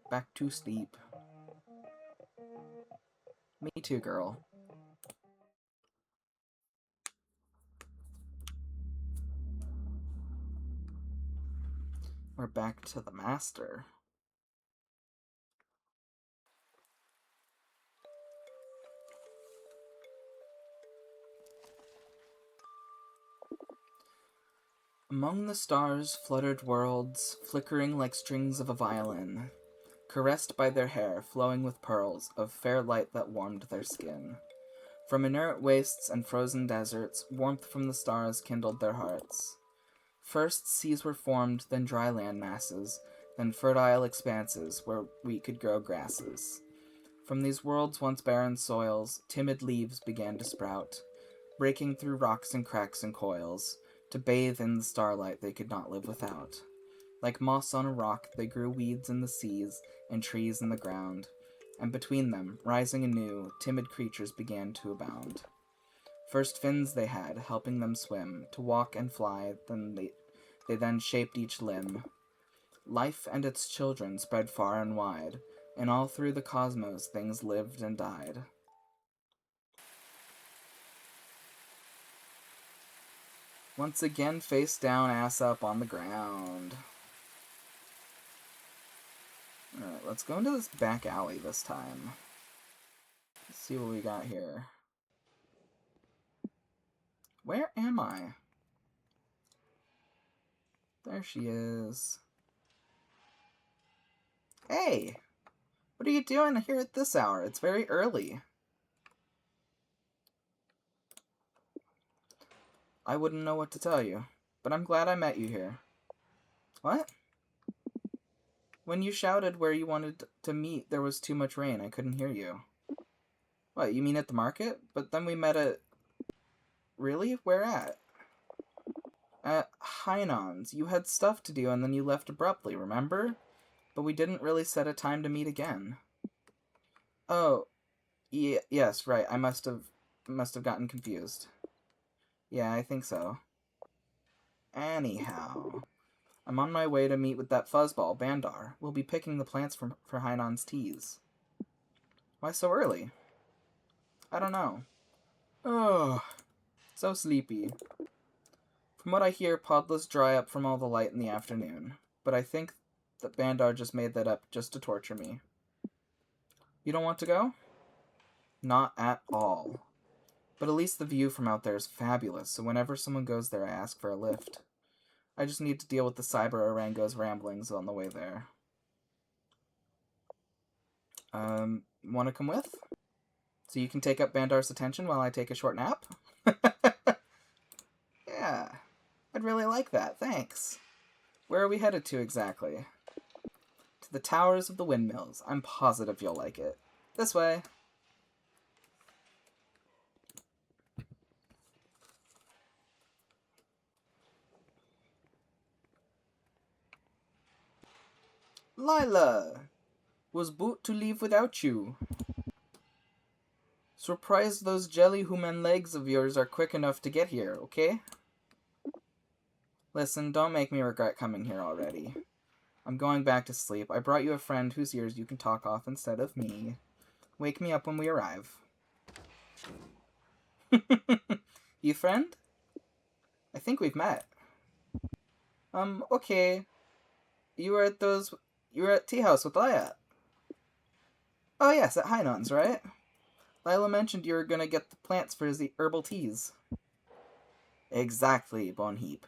Back to sleep. Me too, girl. We're back to the master. Among the stars fluttered worlds, flickering like strings of a violin, caressed by their hair, flowing with pearls of fair light that warmed their skin. From inert wastes and frozen deserts, warmth from the stars kindled their hearts. First seas were formed, then dry land masses, then fertile expanses where we could grow grasses. From these worlds' once barren soils, timid leaves began to sprout, breaking through rocks and cracks and coils, to bathe in the starlight they could not live without. Like moss on a rock, they grew weeds in the seas and trees in the ground, and between them, rising anew, timid creatures began to abound. First fins they had, helping them swim, to walk and fly, they then shaped each limb. Life and its children spread far and wide, and all through the cosmos things lived and died. Once again, face down, ass up on the ground. Alright, let's go into this back alley this time. Let's see what we got here. Where am I? There she is. Hey! What are you doing here at this hour? It's very early. I wouldn't know what to tell you, but I'm glad I met you here. What? When you shouted where you wanted to meet, there was too much rain. I couldn't hear you. What, you mean at the market? But then we met at... Really? Where at? At Hainan's. You had stuff to do and then you left abruptly, remember? But we didn't really set a time to meet again. Oh, yes, right. I must have gotten confused. Yeah, I think so. Anyhow, I'm on my way to meet with that fuzzball, Bandar. We'll be picking the plants for Hainan's teas. Why so early? I don't know. Oh, so sleepy. From what I hear, Podlas dry up from all the light in the afternoon. But I think that Bandar just made that up just to torture me. You don't want to go? Not at all. But at least the view from out there is fabulous, so whenever someone goes there I ask for a lift. I just need to deal with the Cyber Orango's ramblings on the way there. Wanna come with? So you can take up Bandar's attention while I take a short nap? Yeah, I'd really like that, thanks. Where are we headed to exactly? To the Towers of the Windmills. I'm positive you'll like it. This way. Lila! Was boot to leave without you. Surprised those jelly human legs of yours are quick enough to get here, okay? Listen, don't make me regret coming here already. I'm going back to sleep. I brought you a friend whose ears you can talk off instead of me. Wake me up when we arrive. You friend? I think we've met. Okay. You were at tea house with Lila. Oh yes, at Hainan's, right? Lila mentioned you were gonna get the plants for the herbal teas. Exactly, Bonheap.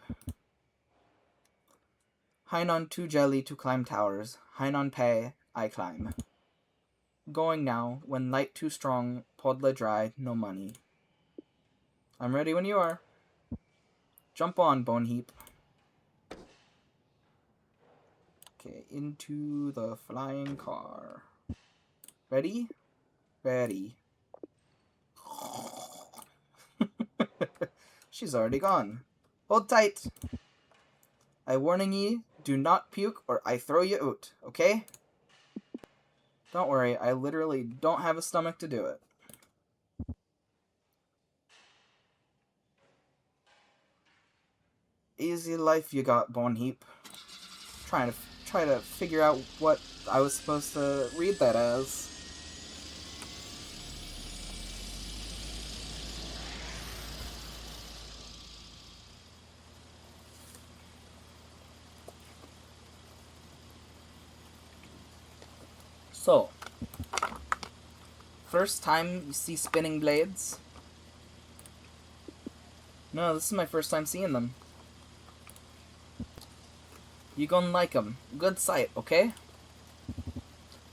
Hainan too jelly to climb towers. Hainan pay, I climb. Going now, when light too strong, podle dry, no money. I'm ready when you are. Jump on, Boneheap. Okay, into the flying car. Ready? Ready. She's already gone. Hold tight. I warning ye, do not puke or I throw you out, okay? Don't worry, I literally don't have a stomach to do it. Easy life you got, Boneheap. Try to figure out what I was supposed to read that as. So, first time you see spinning blades? No, this is my first time seeing them. You gonna like them. Good sight, okay?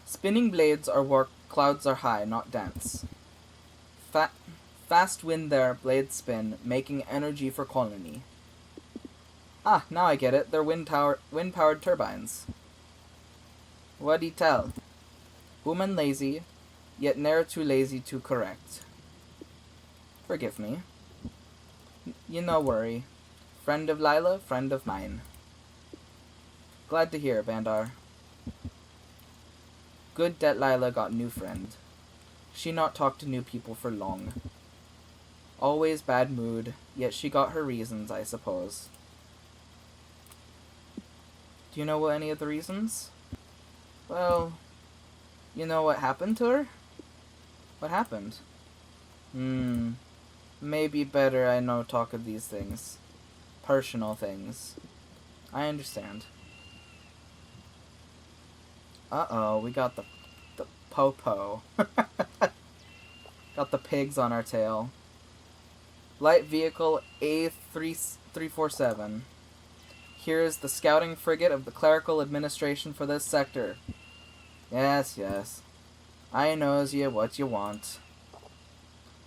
Spinning blades are where clouds are high, not dense. Fast wind there, blades spin, making energy for colony. Ah, now I get it. They're wind-powered turbines. What'd he tell? Woman lazy, yet ne'er too lazy to correct. Forgive me. You no worry. Friend of Lila, friend of mine. Glad to hear, Bandar. Good that Lila got new friend. She not talk to new people for long. Always bad mood, yet she got her reasons, I suppose. Do you know any of the reasons? Well, you know what happened to her? What happened? Maybe better I no talk of these things. Personal things. I understand. Uh-oh, we got the po-po. Got the pigs on our tail. Light vehicle A347. Here is the scouting frigate of the clerical administration for this sector. Yes, yes. I knows ye what you want.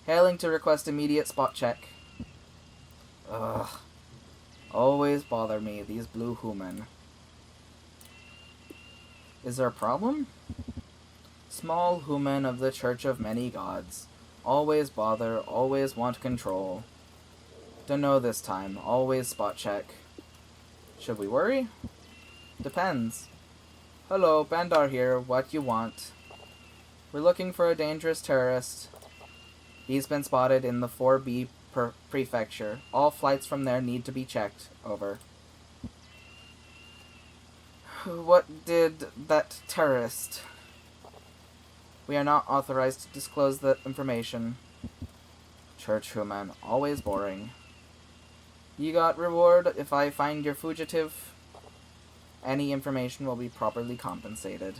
Hailing to request immediate spot check. Ugh. Always bother me, these blue human. Is there a problem? Small human of the Church of Many Gods. Always bother, always want control. Dunno this time, always spot check. Should we worry? Depends. Hello, Bandar here, what you want? We're looking for a dangerous terrorist. He's been spotted in the 4B prefecture. All flights from there need to be checked. Over. What did that terrorist? We are not authorized to disclose the information. Church human, always boring. You got reward if I find your fugitive. Any information will be properly compensated.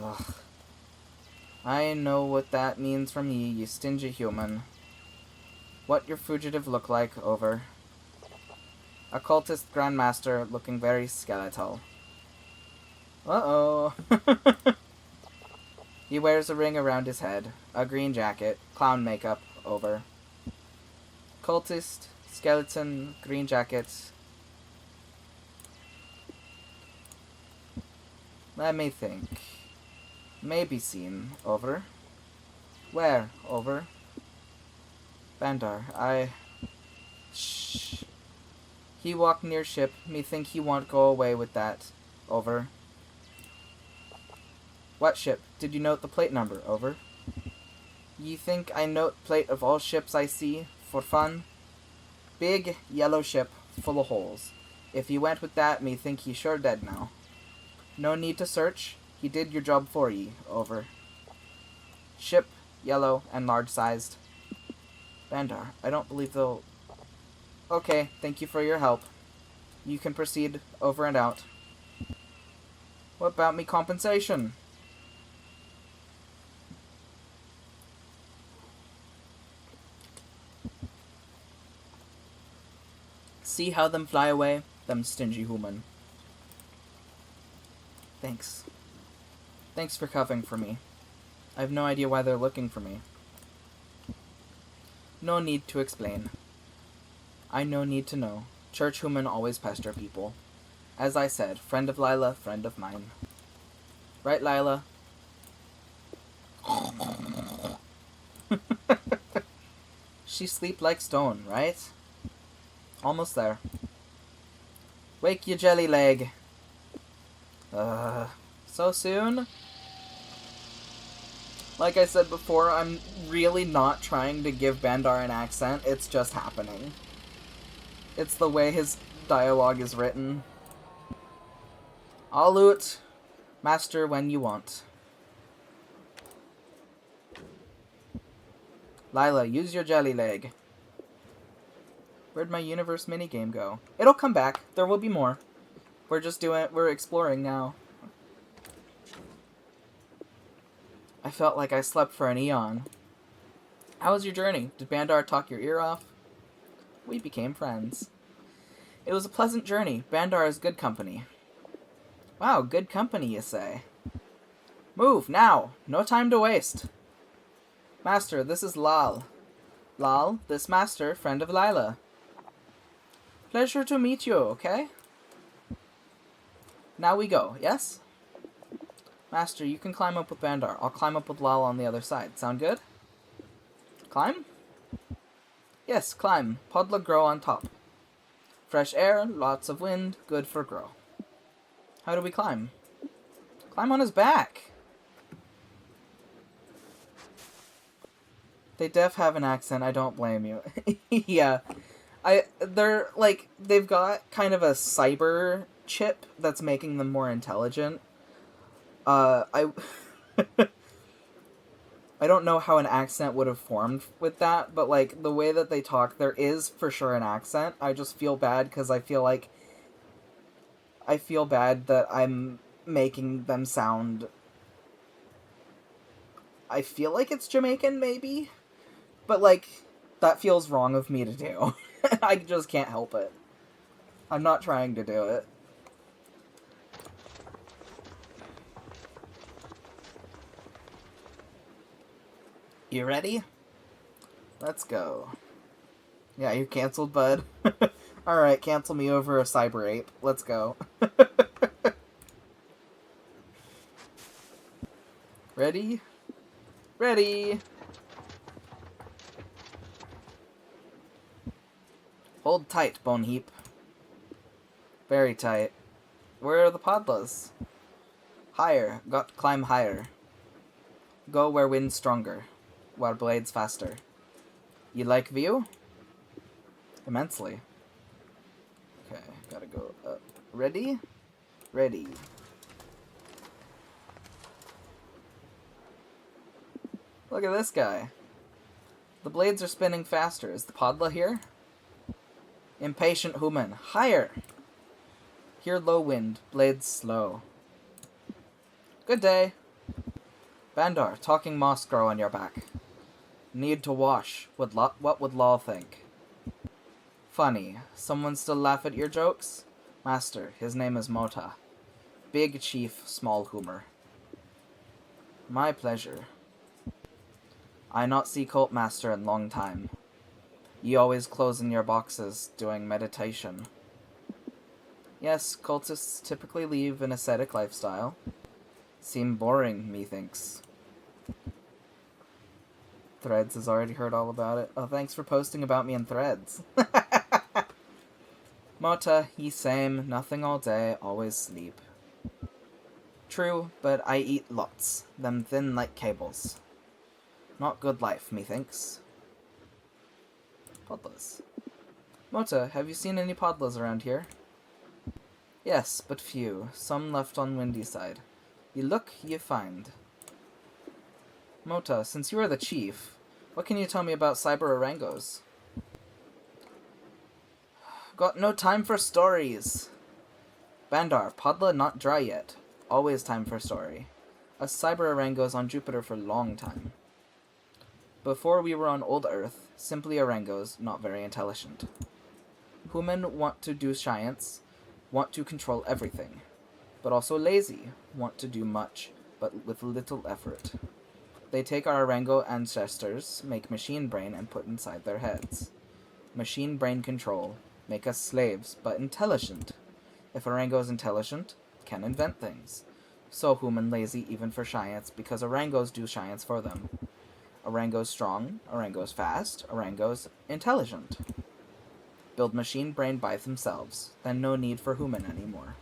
Ugh. I know what that means from ye, you stingy human. What your fugitive look like, over. Occultist Grandmaster looking very skeletal. Uh-oh. He wears a ring around his head, a green jacket, clown makeup, over. Cultist, skeleton, green jacket. Let me think. Maybe seen, over. Where, over? Bandar, Shh. He walk near ship, me think he won't go away with that, over. What ship? Did you note the plate number? Over. Ye think I note plate of all ships I see, for fun? Big, yellow ship, full of holes. If ye went with that, me think he sure dead now. No need to search. He did your job for ye. Over. Ship, yellow, and large-sized. Bandar, I don't believe they'll... Okay, thank you for your help. You can proceed. Over and out. What about me compensation? See how them fly away? Them stingy human. Thanks. Thanks for covering for me. I have no idea why they're looking for me. No need to explain. I no need to know. Church human always pester people. As I said, friend of Lila, friend of mine. Right, Lila? She sleep like stone, right? Almost there. Wake your jelly leg. So soon? Like I said before, I'm really not trying to give Bandar an accent, it's just happening. It's the way his dialogue is written. I'll loot. Master when you want. Lila, use your jelly leg. Where'd my universe minigame go? It'll come back. There will be more. We're exploring now. I felt like I slept for an eon. How was your journey? Did Bandar talk your ear off? We became friends. It was a pleasant journey. Bandar is good company. Wow, good company, you say. Move, now! No time to waste. Master, this is Lal. Lal, this master, friend of Lila. Pleasure to meet you, okay? Now we go, yes? Master, you can climb up with Bandar. I'll climb up with Lal on the other side. Sound good? Climb? Yes, climb. Podla grow on top. Fresh air, lots of wind, good for grow. How do we climb? Climb on his back. They def have an accent, I don't blame you. Yeah. They've got kind of a cyber chip that's making them more intelligent. I don't know how an accent would have formed with that, but, like, the way that they talk, there is for sure an accent. I just feel bad because I feel bad that I'm making them sound... I feel like it's Jamaican, maybe? But, like, that feels wrong of me to do. I just can't help it. I'm not trying to do it. You ready? Let's go. Yeah, you canceled, bud? Alright, cancel me over a cyber ape. Let's go. Ready? Ready! Hold tight, Bone Heap. Very tight. Where are the podlas? Higher. Got to climb higher. Go where wind's stronger. Where blade's faster. You like view? Immensely. Okay, gotta go up. Ready? Ready. Look at this guy. The blades are spinning faster. Is the podla here? Impatient human. Higher! Here low wind. Blades slow. Good day. Bandar, talking moss grow on your back. Need to wash. What would Law think? Funny. Someone still laugh at your jokes? Master, his name is Mota. Big chief, small humor. My pleasure. I not see cult master in long time. Ye always close in your boxes, doing meditation. Yes, cultists typically leave an ascetic lifestyle. Seem boring, methinks. Threads has already heard all about it. Oh, thanks for posting about me in Threads. Mota, ye same, nothing all day, always sleep. True, but I eat lots, them thin like cables. Not good life, methinks. Podlas. Mota, have you seen any podlas around here? Yes, but few, some left on Windy side. You look, you find. Mota, since you are the chief, what can you tell me about cyber orangos? Got no time for stories. Bandar, Podla not dry yet. Always time for story. Us cyber orangos on Jupiter for long time. Before we were on Old Earth, simply orangos, not very intelligent. Human want to do science, want to control everything. But also lazy, want to do much, but with little effort. They take our orango ancestors, make machine brain, and put inside their heads. Machine brain control, make us slaves, but intelligent. If orango is intelligent, can invent things. So human lazy even for science, because orangos do science for them. Orango's strong, orango's fast, orango's intelligent. Build machine brain by themselves, then no need for human anymore.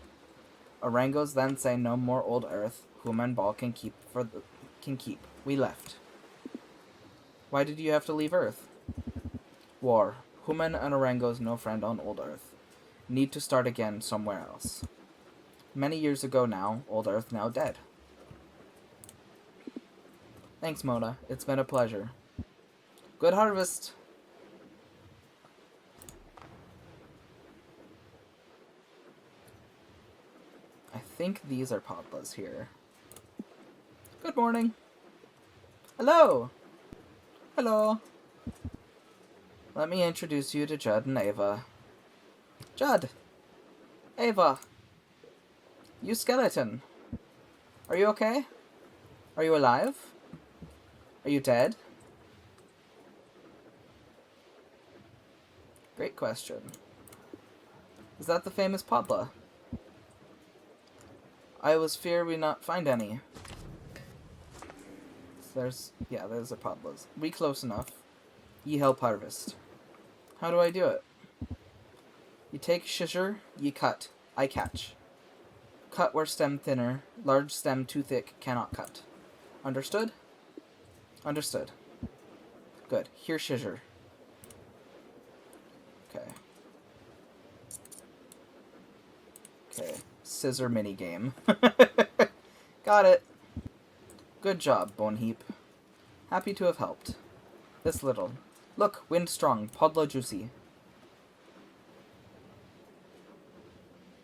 Orangos then say no more old earth, human ball can keep. We left. Why did you have to leave Earth? War. Human and orangos no friend on old Earth. Need to start again somewhere else. Many years ago now, old Earth now dead. Thanks, Mona. It's been a pleasure. Good harvest! I think these are podlas here. Good morning. Hello! Hello. Let me introduce you to Judd and Ava. Judd! Ava! You skeleton. Are you okay? Are you alive? Are you dead? Great question. Is that the famous podla? I was fear we not find any. There's a podlas. We close enough. Ye help harvest. How do I do it? You take scissor, ye cut. I catch. Cut where stem thinner, large stem too thick, cannot cut. Understood? Understood. Good. Here scissor. Okay. Okay. Scissor minigame. Got it. Good job, Bone Heap. Happy to have helped. This little. Look, wind strong, podla juicy.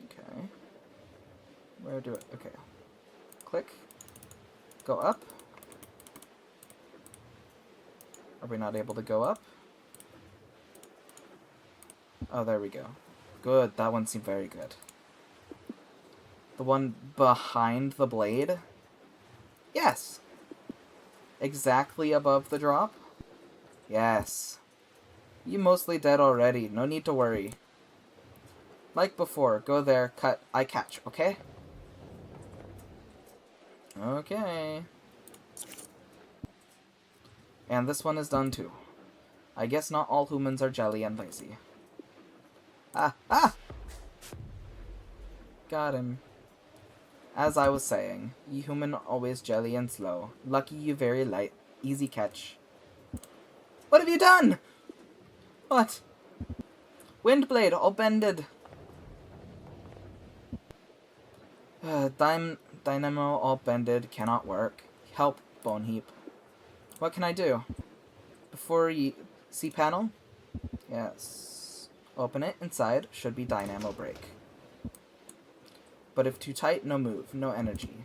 Okay. Where do it? Okay. Click. Go up. Are we not able to go up? Oh, there we go. Good, that one seemed very good. The one behind the blade? Yes! Exactly above the drop? Yes. You mostly dead already, no need to worry. Like before, go there, cut, I catch, okay? Okay. And this one is done too. I guess not all humans are jelly and lazy. Ah! Ah! Got him. As I was saying, ye human always jelly and slow. Lucky you very light. Easy catch. What have you done? What? Windblade all bended. Dynamo all bended. Cannot work. Help, Bone Heap. What can I do? Before ye... See panel? Yes. Open it. Inside should be Dynamo Break. But if too tight, no move. No energy.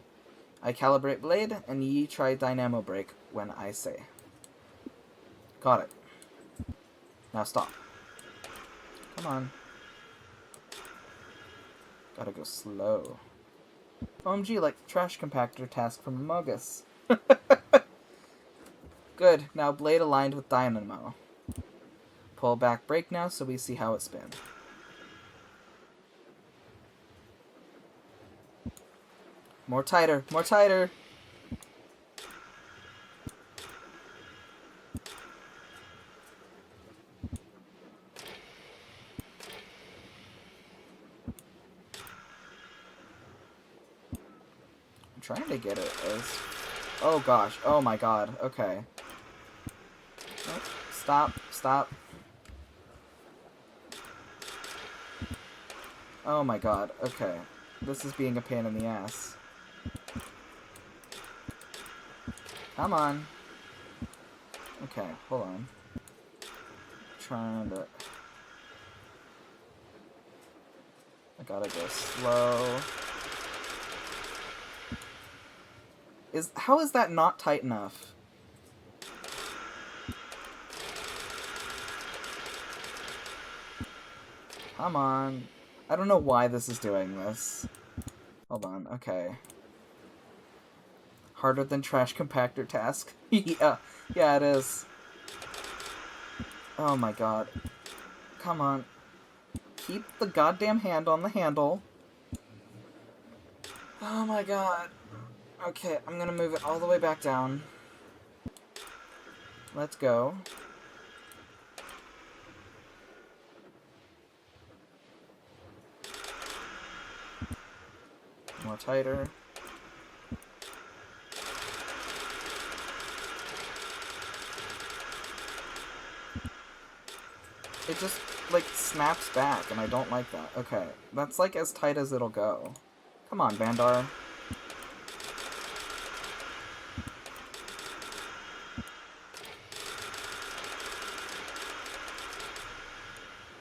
I calibrate blade, and ye try Dynamo Break when I say. Got it. Now stop. Come on. Gotta go slow. OMG, like trash compactor task from Among Us. Good, now blade aligned with dynamo. Pull back brake now so we see how it spins. More tighter, more tighter! I'm trying to get it as... Oh gosh, oh my god, okay. Oh, stop, stop. Oh my god, okay. This is being a pain in the ass. Come on. Okay, hold on. Trying to... I gotta go slow. How is that not tight enough? Come on. I don't know why this is doing this. Hold on, okay. Harder than trash compactor task. Yeah, it is. Oh my god. Come on. Keep the goddamn hand on the handle. Oh my god. Okay, I'm gonna move it all the way back down. Let's go. More tighter. It just, like, snaps back, and I don't like that. Okay, that's, like, as tight as it'll go. Come on, Bandar.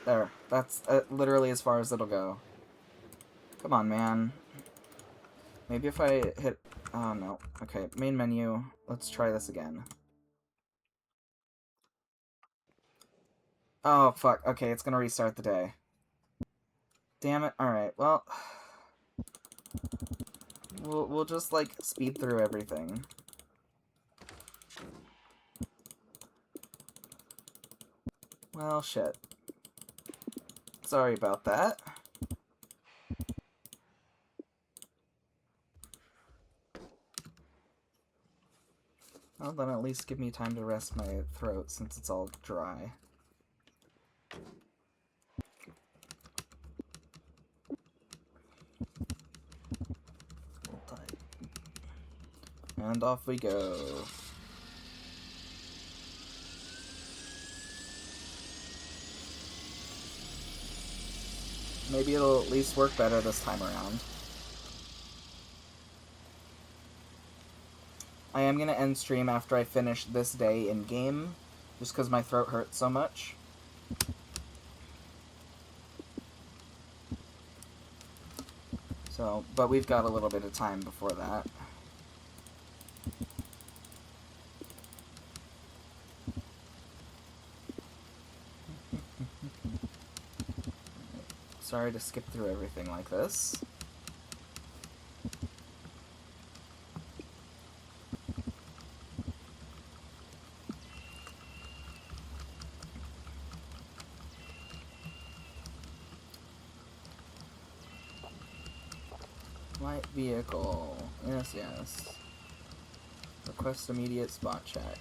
There. That's literally as far as it'll go. Come on, man. Maybe if I hit... Oh, no. Okay, main menu. Let's try this again. Oh, fuck. Okay, it's gonna restart the day. Damn it. Alright, well... We'll just, like, speed through everything. Well, shit. Sorry about that. Well, then at least give me time to rest my throat since it's all dry. Hold tight. And off we go. Maybe it'll at least work better this time around. I am gonna end stream after I finish this day in game, just because my throat hurts so much. So, but we've got a little bit of time before that. Sorry to skip through everything like this. Light vehicle. Yes, yes. Request immediate spot check.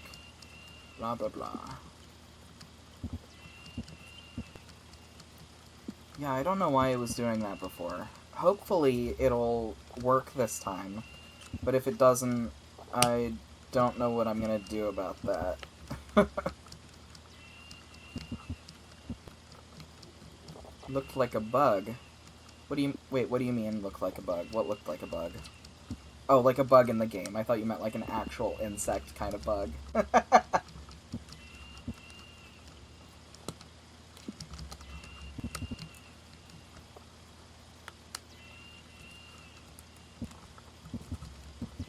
Blah, blah, blah. Yeah, I don't know why it was doing that before. Hopefully it'll work this time. But if it doesn't, I don't know what I'm gonna do about that. Looked like a bug. What do you mean looked like a bug? What looked like a bug? Oh, like a bug in the game. I thought you meant like an actual insect kind of bug.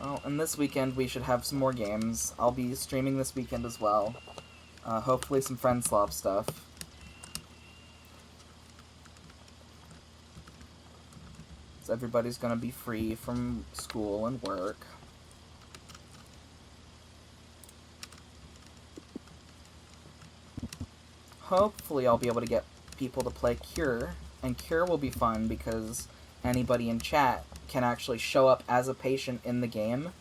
Oh, and this weekend we should have some more games. I'll be streaming this weekend as well. Hopefully some Friendslop stuff. So everybody's gonna be free from school and work. Hopefully I'll be able to get people to play Cure, and Cure will be fun because anybody in chat can actually show up as a patient in the game,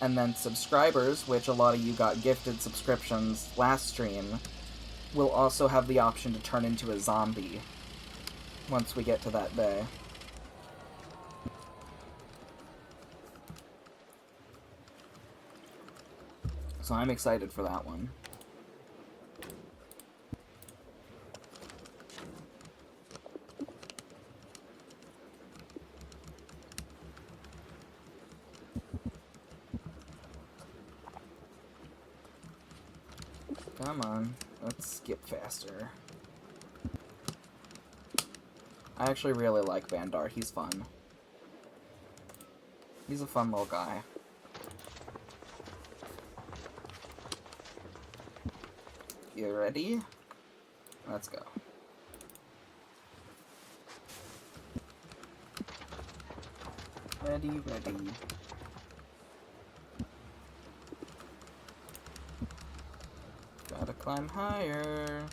and then subscribers, which a lot of you got gifted subscriptions last stream, will also have the option to turn into a zombie once we get to that day. So I'm excited for that one. Come on, let's skip faster. I actually really like Bandar, he's fun. He's a fun little guy. You ready? Let's go. Ready, ready. Gotta climb higher.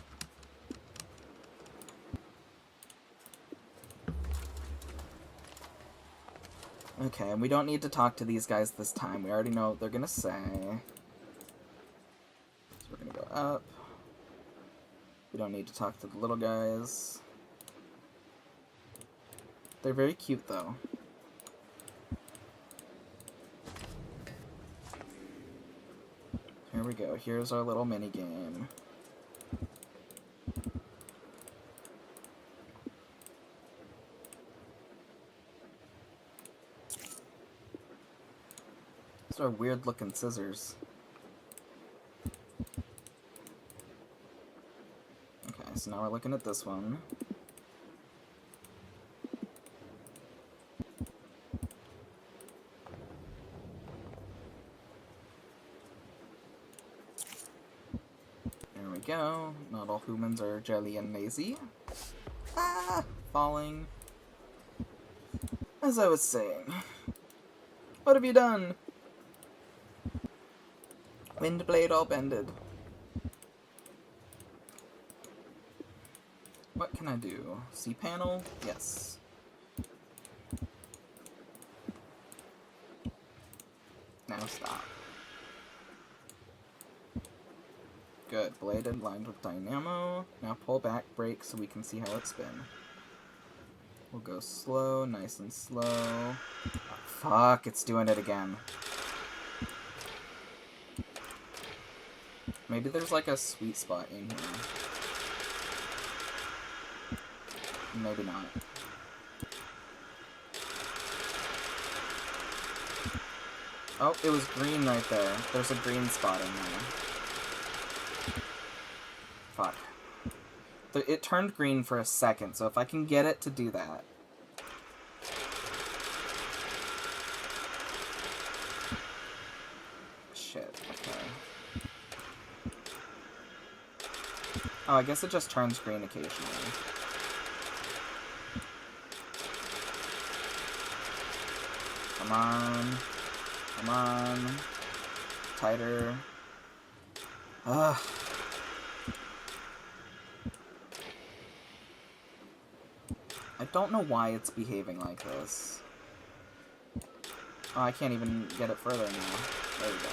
Okay, and we don't need to talk to these guys this time. We already know what they're gonna say. So we're gonna go up. We don't need to talk to the little guys. They're very cute, though. Here we go. Here's our little mini game. These are weird looking scissors. Okay, so now we're looking at this one. There we go. Not all humans are jelly and lazy. Ah! Falling. As I was saying. What have you done? Wind blade all bended. What can I do? C panel? Yes. Now stop. Good. Bladed, lined with dynamo. Now pull back, brake, so we can see how it spin. We'll go slow, nice and slow. Oh, fuck, it's doing it again. Maybe there's like a sweet spot in here. Maybe not. Oh, it was green right there. There's a green spot in there. Fuck. It turned green for a second, so if I can get it to do that. Shit, okay. Oh, I guess it just turns green occasionally. Come on. Come on. Tighter. Ugh. I don't know why it's behaving like this. Oh, I can't even get it further now. There we go.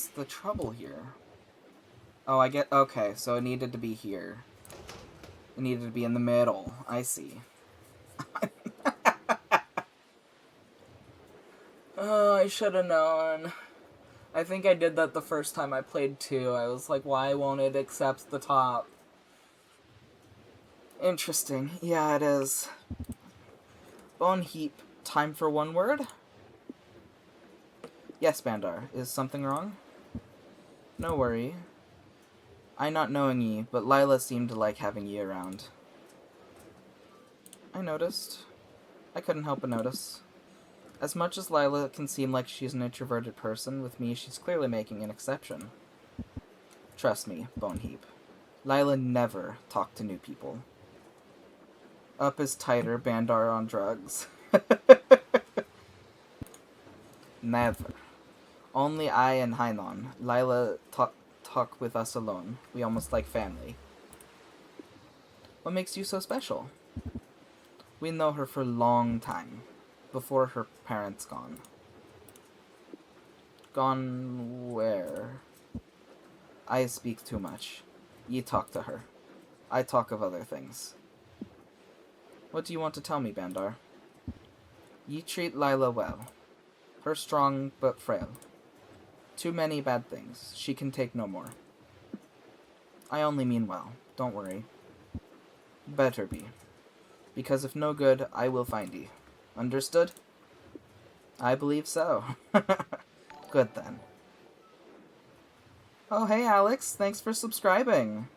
What's the trouble here? Oh, I get... Okay, so it needed to be here. It needed to be in the middle. I see. Oh, I should have known. I think I did that the first time I played too. I was like, why won't it accept the top? Interesting. Yeah, it is. Bone heap. Time for one word? Yes, Bandar. Is something wrong? No worry. I not knowing ye, but Lila seemed to like having ye around. I noticed. I couldn't help but notice. As much as Lila can seem like she's an introverted person, with me she's clearly making an exception. Trust me, Boneheap. Lila never talked to new people. Up is tighter, Bandar on drugs. Never. Only I and Hainon. Lila talk with us alone. We almost like family. What makes you so special? We know her for a long time. Before her parents gone. Gone where? I speak too much. Ye talk to her. I talk of other things. What do you want to tell me, Bandar? Ye treat Lila well. Her strong but frail. Too many bad things. She can take no more. I only mean well. Don't worry. Better be. Because if no good, I will find ye. Understood? I believe so. Good then. Oh, hey Alex. Thanks for subscribing.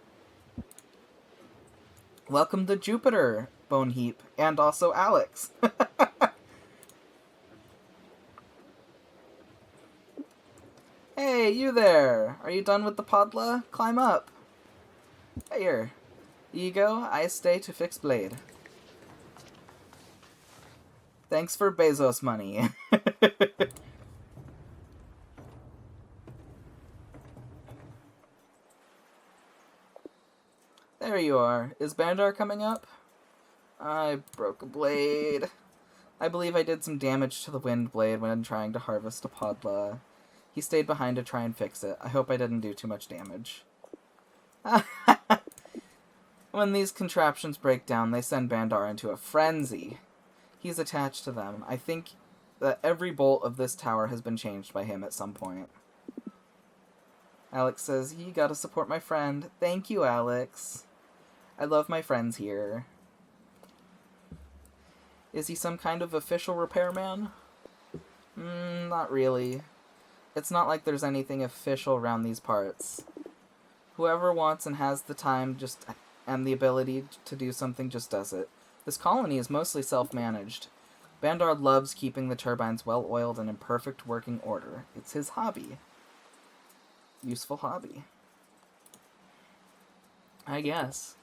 Welcome to Jupiter, Boneheap, and also Alex. Hey, you there! Are you done with the podla? Climb up. Here. You go, I stay to fix blade. Thanks for Bezos money. There you are. Is Bandar coming up? I broke a blade. I believe I did some damage to the wind blade when trying to harvest a podla. He stayed behind to try and fix it. I hope I didn't do too much damage. When these contraptions break down, they send Bandar into a frenzy. He's attached to them. I think that every bolt of this tower has been changed by him at some point. Alex says, you gotta support my friend. Thank you, Alex. I love my friends here. Is he some kind of official repairman? Not really. It's not like there's anything official around these parts. Whoever wants and has the time and the ability to do something just does it. This colony is mostly self-managed. Bandar loves keeping the turbines well-oiled and in perfect working order. It's his hobby. Useful hobby. I guess.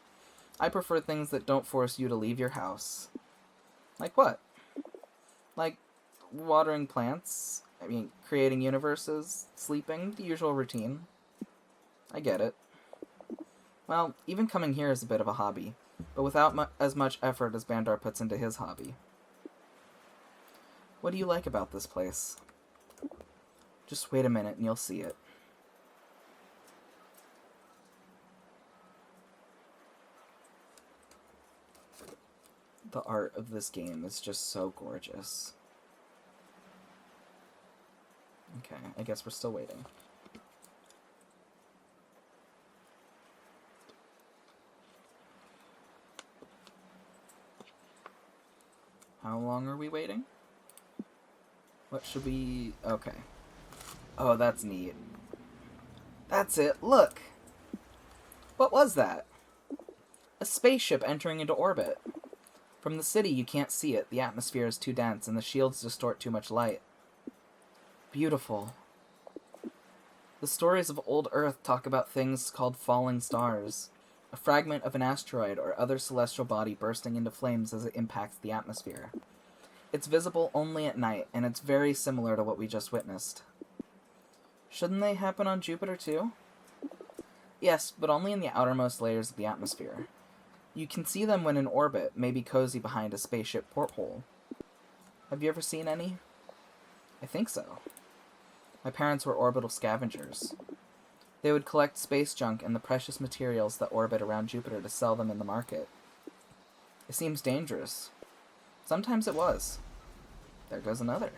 I prefer things that don't force you to leave your house. Like what? Like watering plants? I mean, creating universes, sleeping, the usual routine. I get it. Well, even coming here is a bit of a hobby, but without as much effort as Bandar puts into his hobby. What do you like about this place? Just wait a minute and you'll see it. The art of this game is just so gorgeous. Okay, I guess we're still waiting. How long are we waiting? What should we... Okay. Oh, that's neat. That's it, look! What was that? A spaceship entering into orbit. From the city, you can't see it. The atmosphere is too dense, and the shields distort too much light. Beautiful. The stories of old Earth talk about things called falling stars. A fragment of an asteroid or other celestial body bursting into flames as it impacts the atmosphere. It's visible only at night, and it's very similar to what we just witnessed. Shouldn't they happen on Jupiter too? Yes, but only in the outermost layers of the atmosphere. You can see them when in orbit, maybe cozy behind a spaceship porthole. Have you ever seen any? I think so. My parents were orbital scavengers. They would collect space junk and the precious materials that orbit around Jupiter to sell them in the market. It seems dangerous. Sometimes it was. There goes another.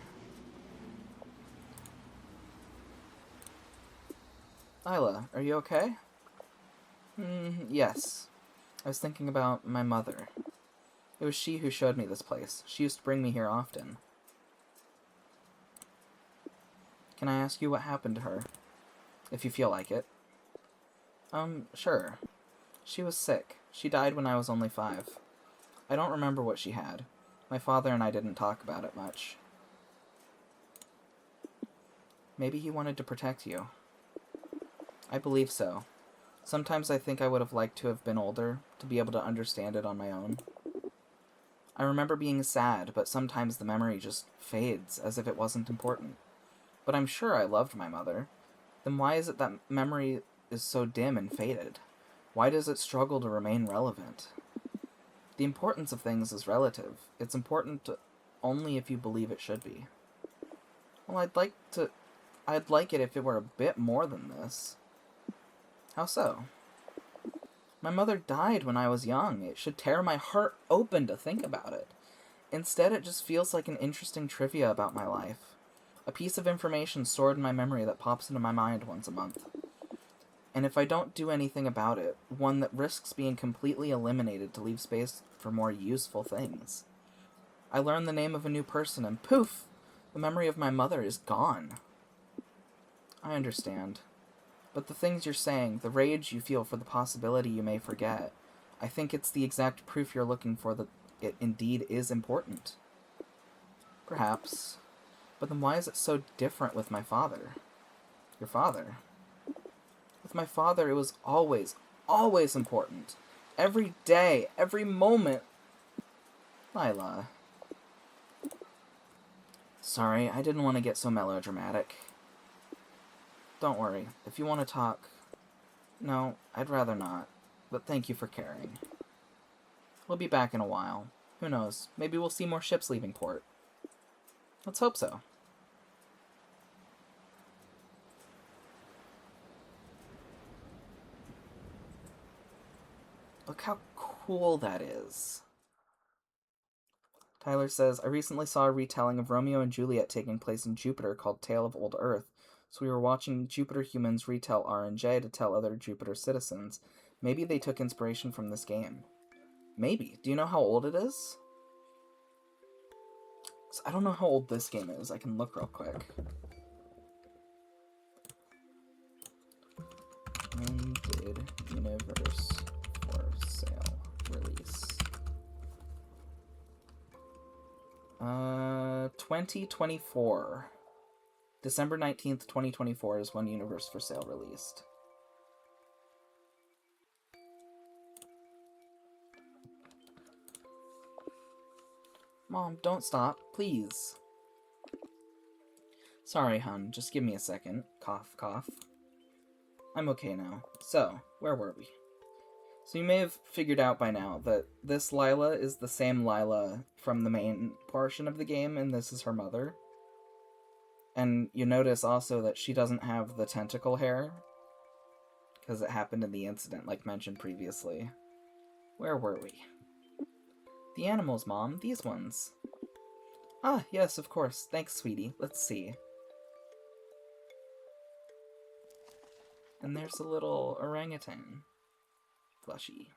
Isla, are you okay? Yes. I was thinking about my mother. It was she who showed me this place. She used to bring me here often. Can I ask you what happened to her? If you feel like it. Sure. She was sick. She died when I was only 5. I don't remember what she had. My father and I didn't talk about it much. Maybe he wanted to protect you. I believe so. Sometimes I think I would have liked to have been older, to be able to understand it on my own. I remember being sad, but sometimes the memory just fades, as if it wasn't important. But I'm sure I loved my mother. Then why is it that memory is so dim and faded? Why does it struggle to remain relevant? The importance of things is relative. It's important only if you believe it should be. Well, I'd like it if it were a bit more than this. How so? My mother died when I was young. It should tear my heart open to think about it. Instead, it just feels like an interesting trivia about my life. A piece of information stored in my memory that pops into my mind once a month. And if I don't do anything about it, one that risks being completely eliminated to leave space for more useful things. I learn the name of a new person and poof! The memory of my mother is gone. I understand. But the things you're saying, the rage you feel for the possibility you may forget, I think it's the exact proof you're looking for that it indeed is important. Perhaps. But then why is it so different with my father? Your father? With my father, it was always, always important. Every day, every moment. Lila. Sorry, I didn't want to get so melodramatic. Don't worry, if you want to talk... No, I'd rather not, but thank you for caring. We'll be back in a while. Who knows, maybe we'll see more ships leaving port. Let's hope so. Look how cool that is. Tyler says, I recently saw a retelling of Romeo and Juliet taking place in Jupiter called Tale of Old Earth, so we were watching Jupiter humans retell R&J to tell other Jupiter citizens. Maybe they took inspiration from this game. Maybe. Do you know how old it is? I don't know how old this game is. I can look real quick. When did Universe for Sale release? 2024. December 19th, 2024 is when Universe for Sale released. Mom, don't stop, please. Sorry, hun, just give me a second. Cough, cough. I'm okay now. So, where were we? So you may have figured out by now that this Lila is the same Lila from the main portion of the game, and this is her mother. And you notice also that she doesn't have the tentacle hair, because it happened in the incident, like mentioned previously. Where were we? The animals, Mom. These ones. Ah, yes, of course. Thanks, sweetie. Let's see. And there's a little orangutan. Plushy.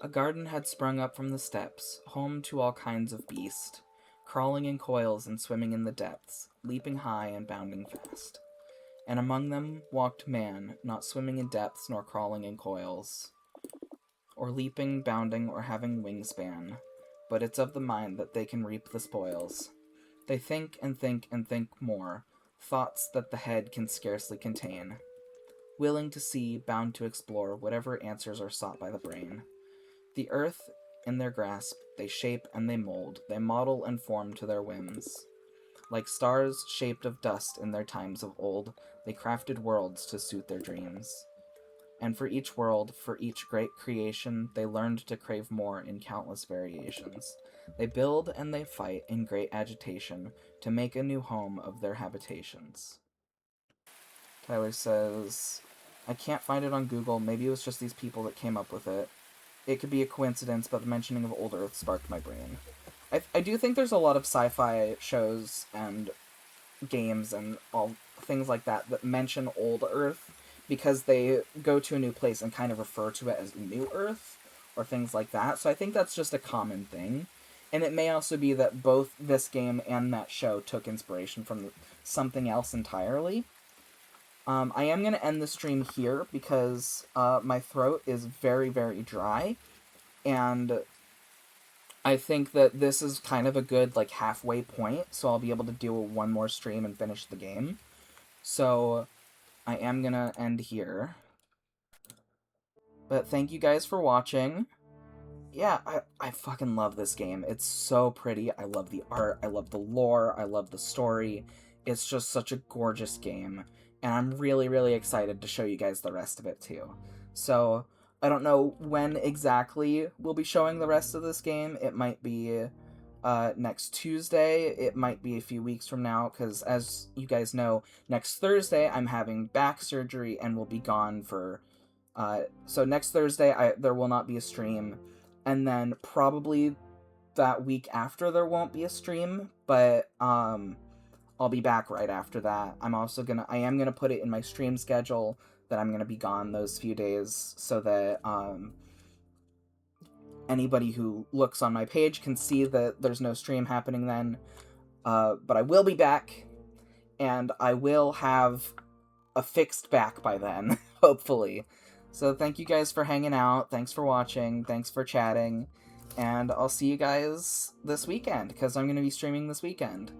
A garden had sprung up from the steppes, home to all kinds of beast, crawling in coils and swimming in the depths, leaping high and bounding fast. And among them walked man, not swimming in depths nor crawling in coils, or leaping, bounding, or having wingspan, but it's of the mind that they can reap the spoils. They think and think and think more, thoughts that the head can scarcely contain, willing to see, bound to explore whatever answers are sought by the brain. The earth in their grasp, they shape and they mold, they model and form to their whims. Like stars shaped of dust in their times of old, they crafted worlds to suit their dreams. And for each world, for each great creation, they learned to crave more in countless variations. They build and they fight in great agitation to make a new home of their habitations. Tyler says, I can't find it on Google. Maybe it was just these people that came up with it. It could be a coincidence, but the mentioning of Old Earth sparked my brain. I do think there's a lot of sci-fi shows and games and all things like that that mention Old Earth because they go to a new place and kind of refer to it as New Earth or things like that. So I think that's just a common thing. And it may also be that both this game and that show took inspiration from something else entirely. I am going to end the stream here because my throat is very, very dry. And I think that this is kind of a good, like, halfway point, so I'll be able to do one more stream and finish the game. So, I am gonna end here. But thank you guys for watching. Yeah, I fucking love this game. It's so pretty. I love the art. I love the lore. I love the story. It's just such a gorgeous game. And I'm really, really excited to show you guys the rest of it, too. So, I don't know when exactly we'll be showing the rest of this game. It might be next Tuesday. It might be a few weeks from now, because as you guys know, next Thursday I'm having back surgery and will be gone for... so next Thursday there will not be a stream, and then probably that week after there won't be a stream, but I'll be back right after that. I am gonna put it in my stream schedule that I'm gonna be gone those few days, so that anybody who looks on my page can see that there's no stream happening then. But I will be back, and I will have a fixed back by then, hopefully. So thank you guys for hanging out. Thanks for watching. Thanks for chatting. And I'll see you guys this weekend, because I'm going to be streaming this weekend.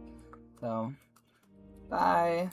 So, bye.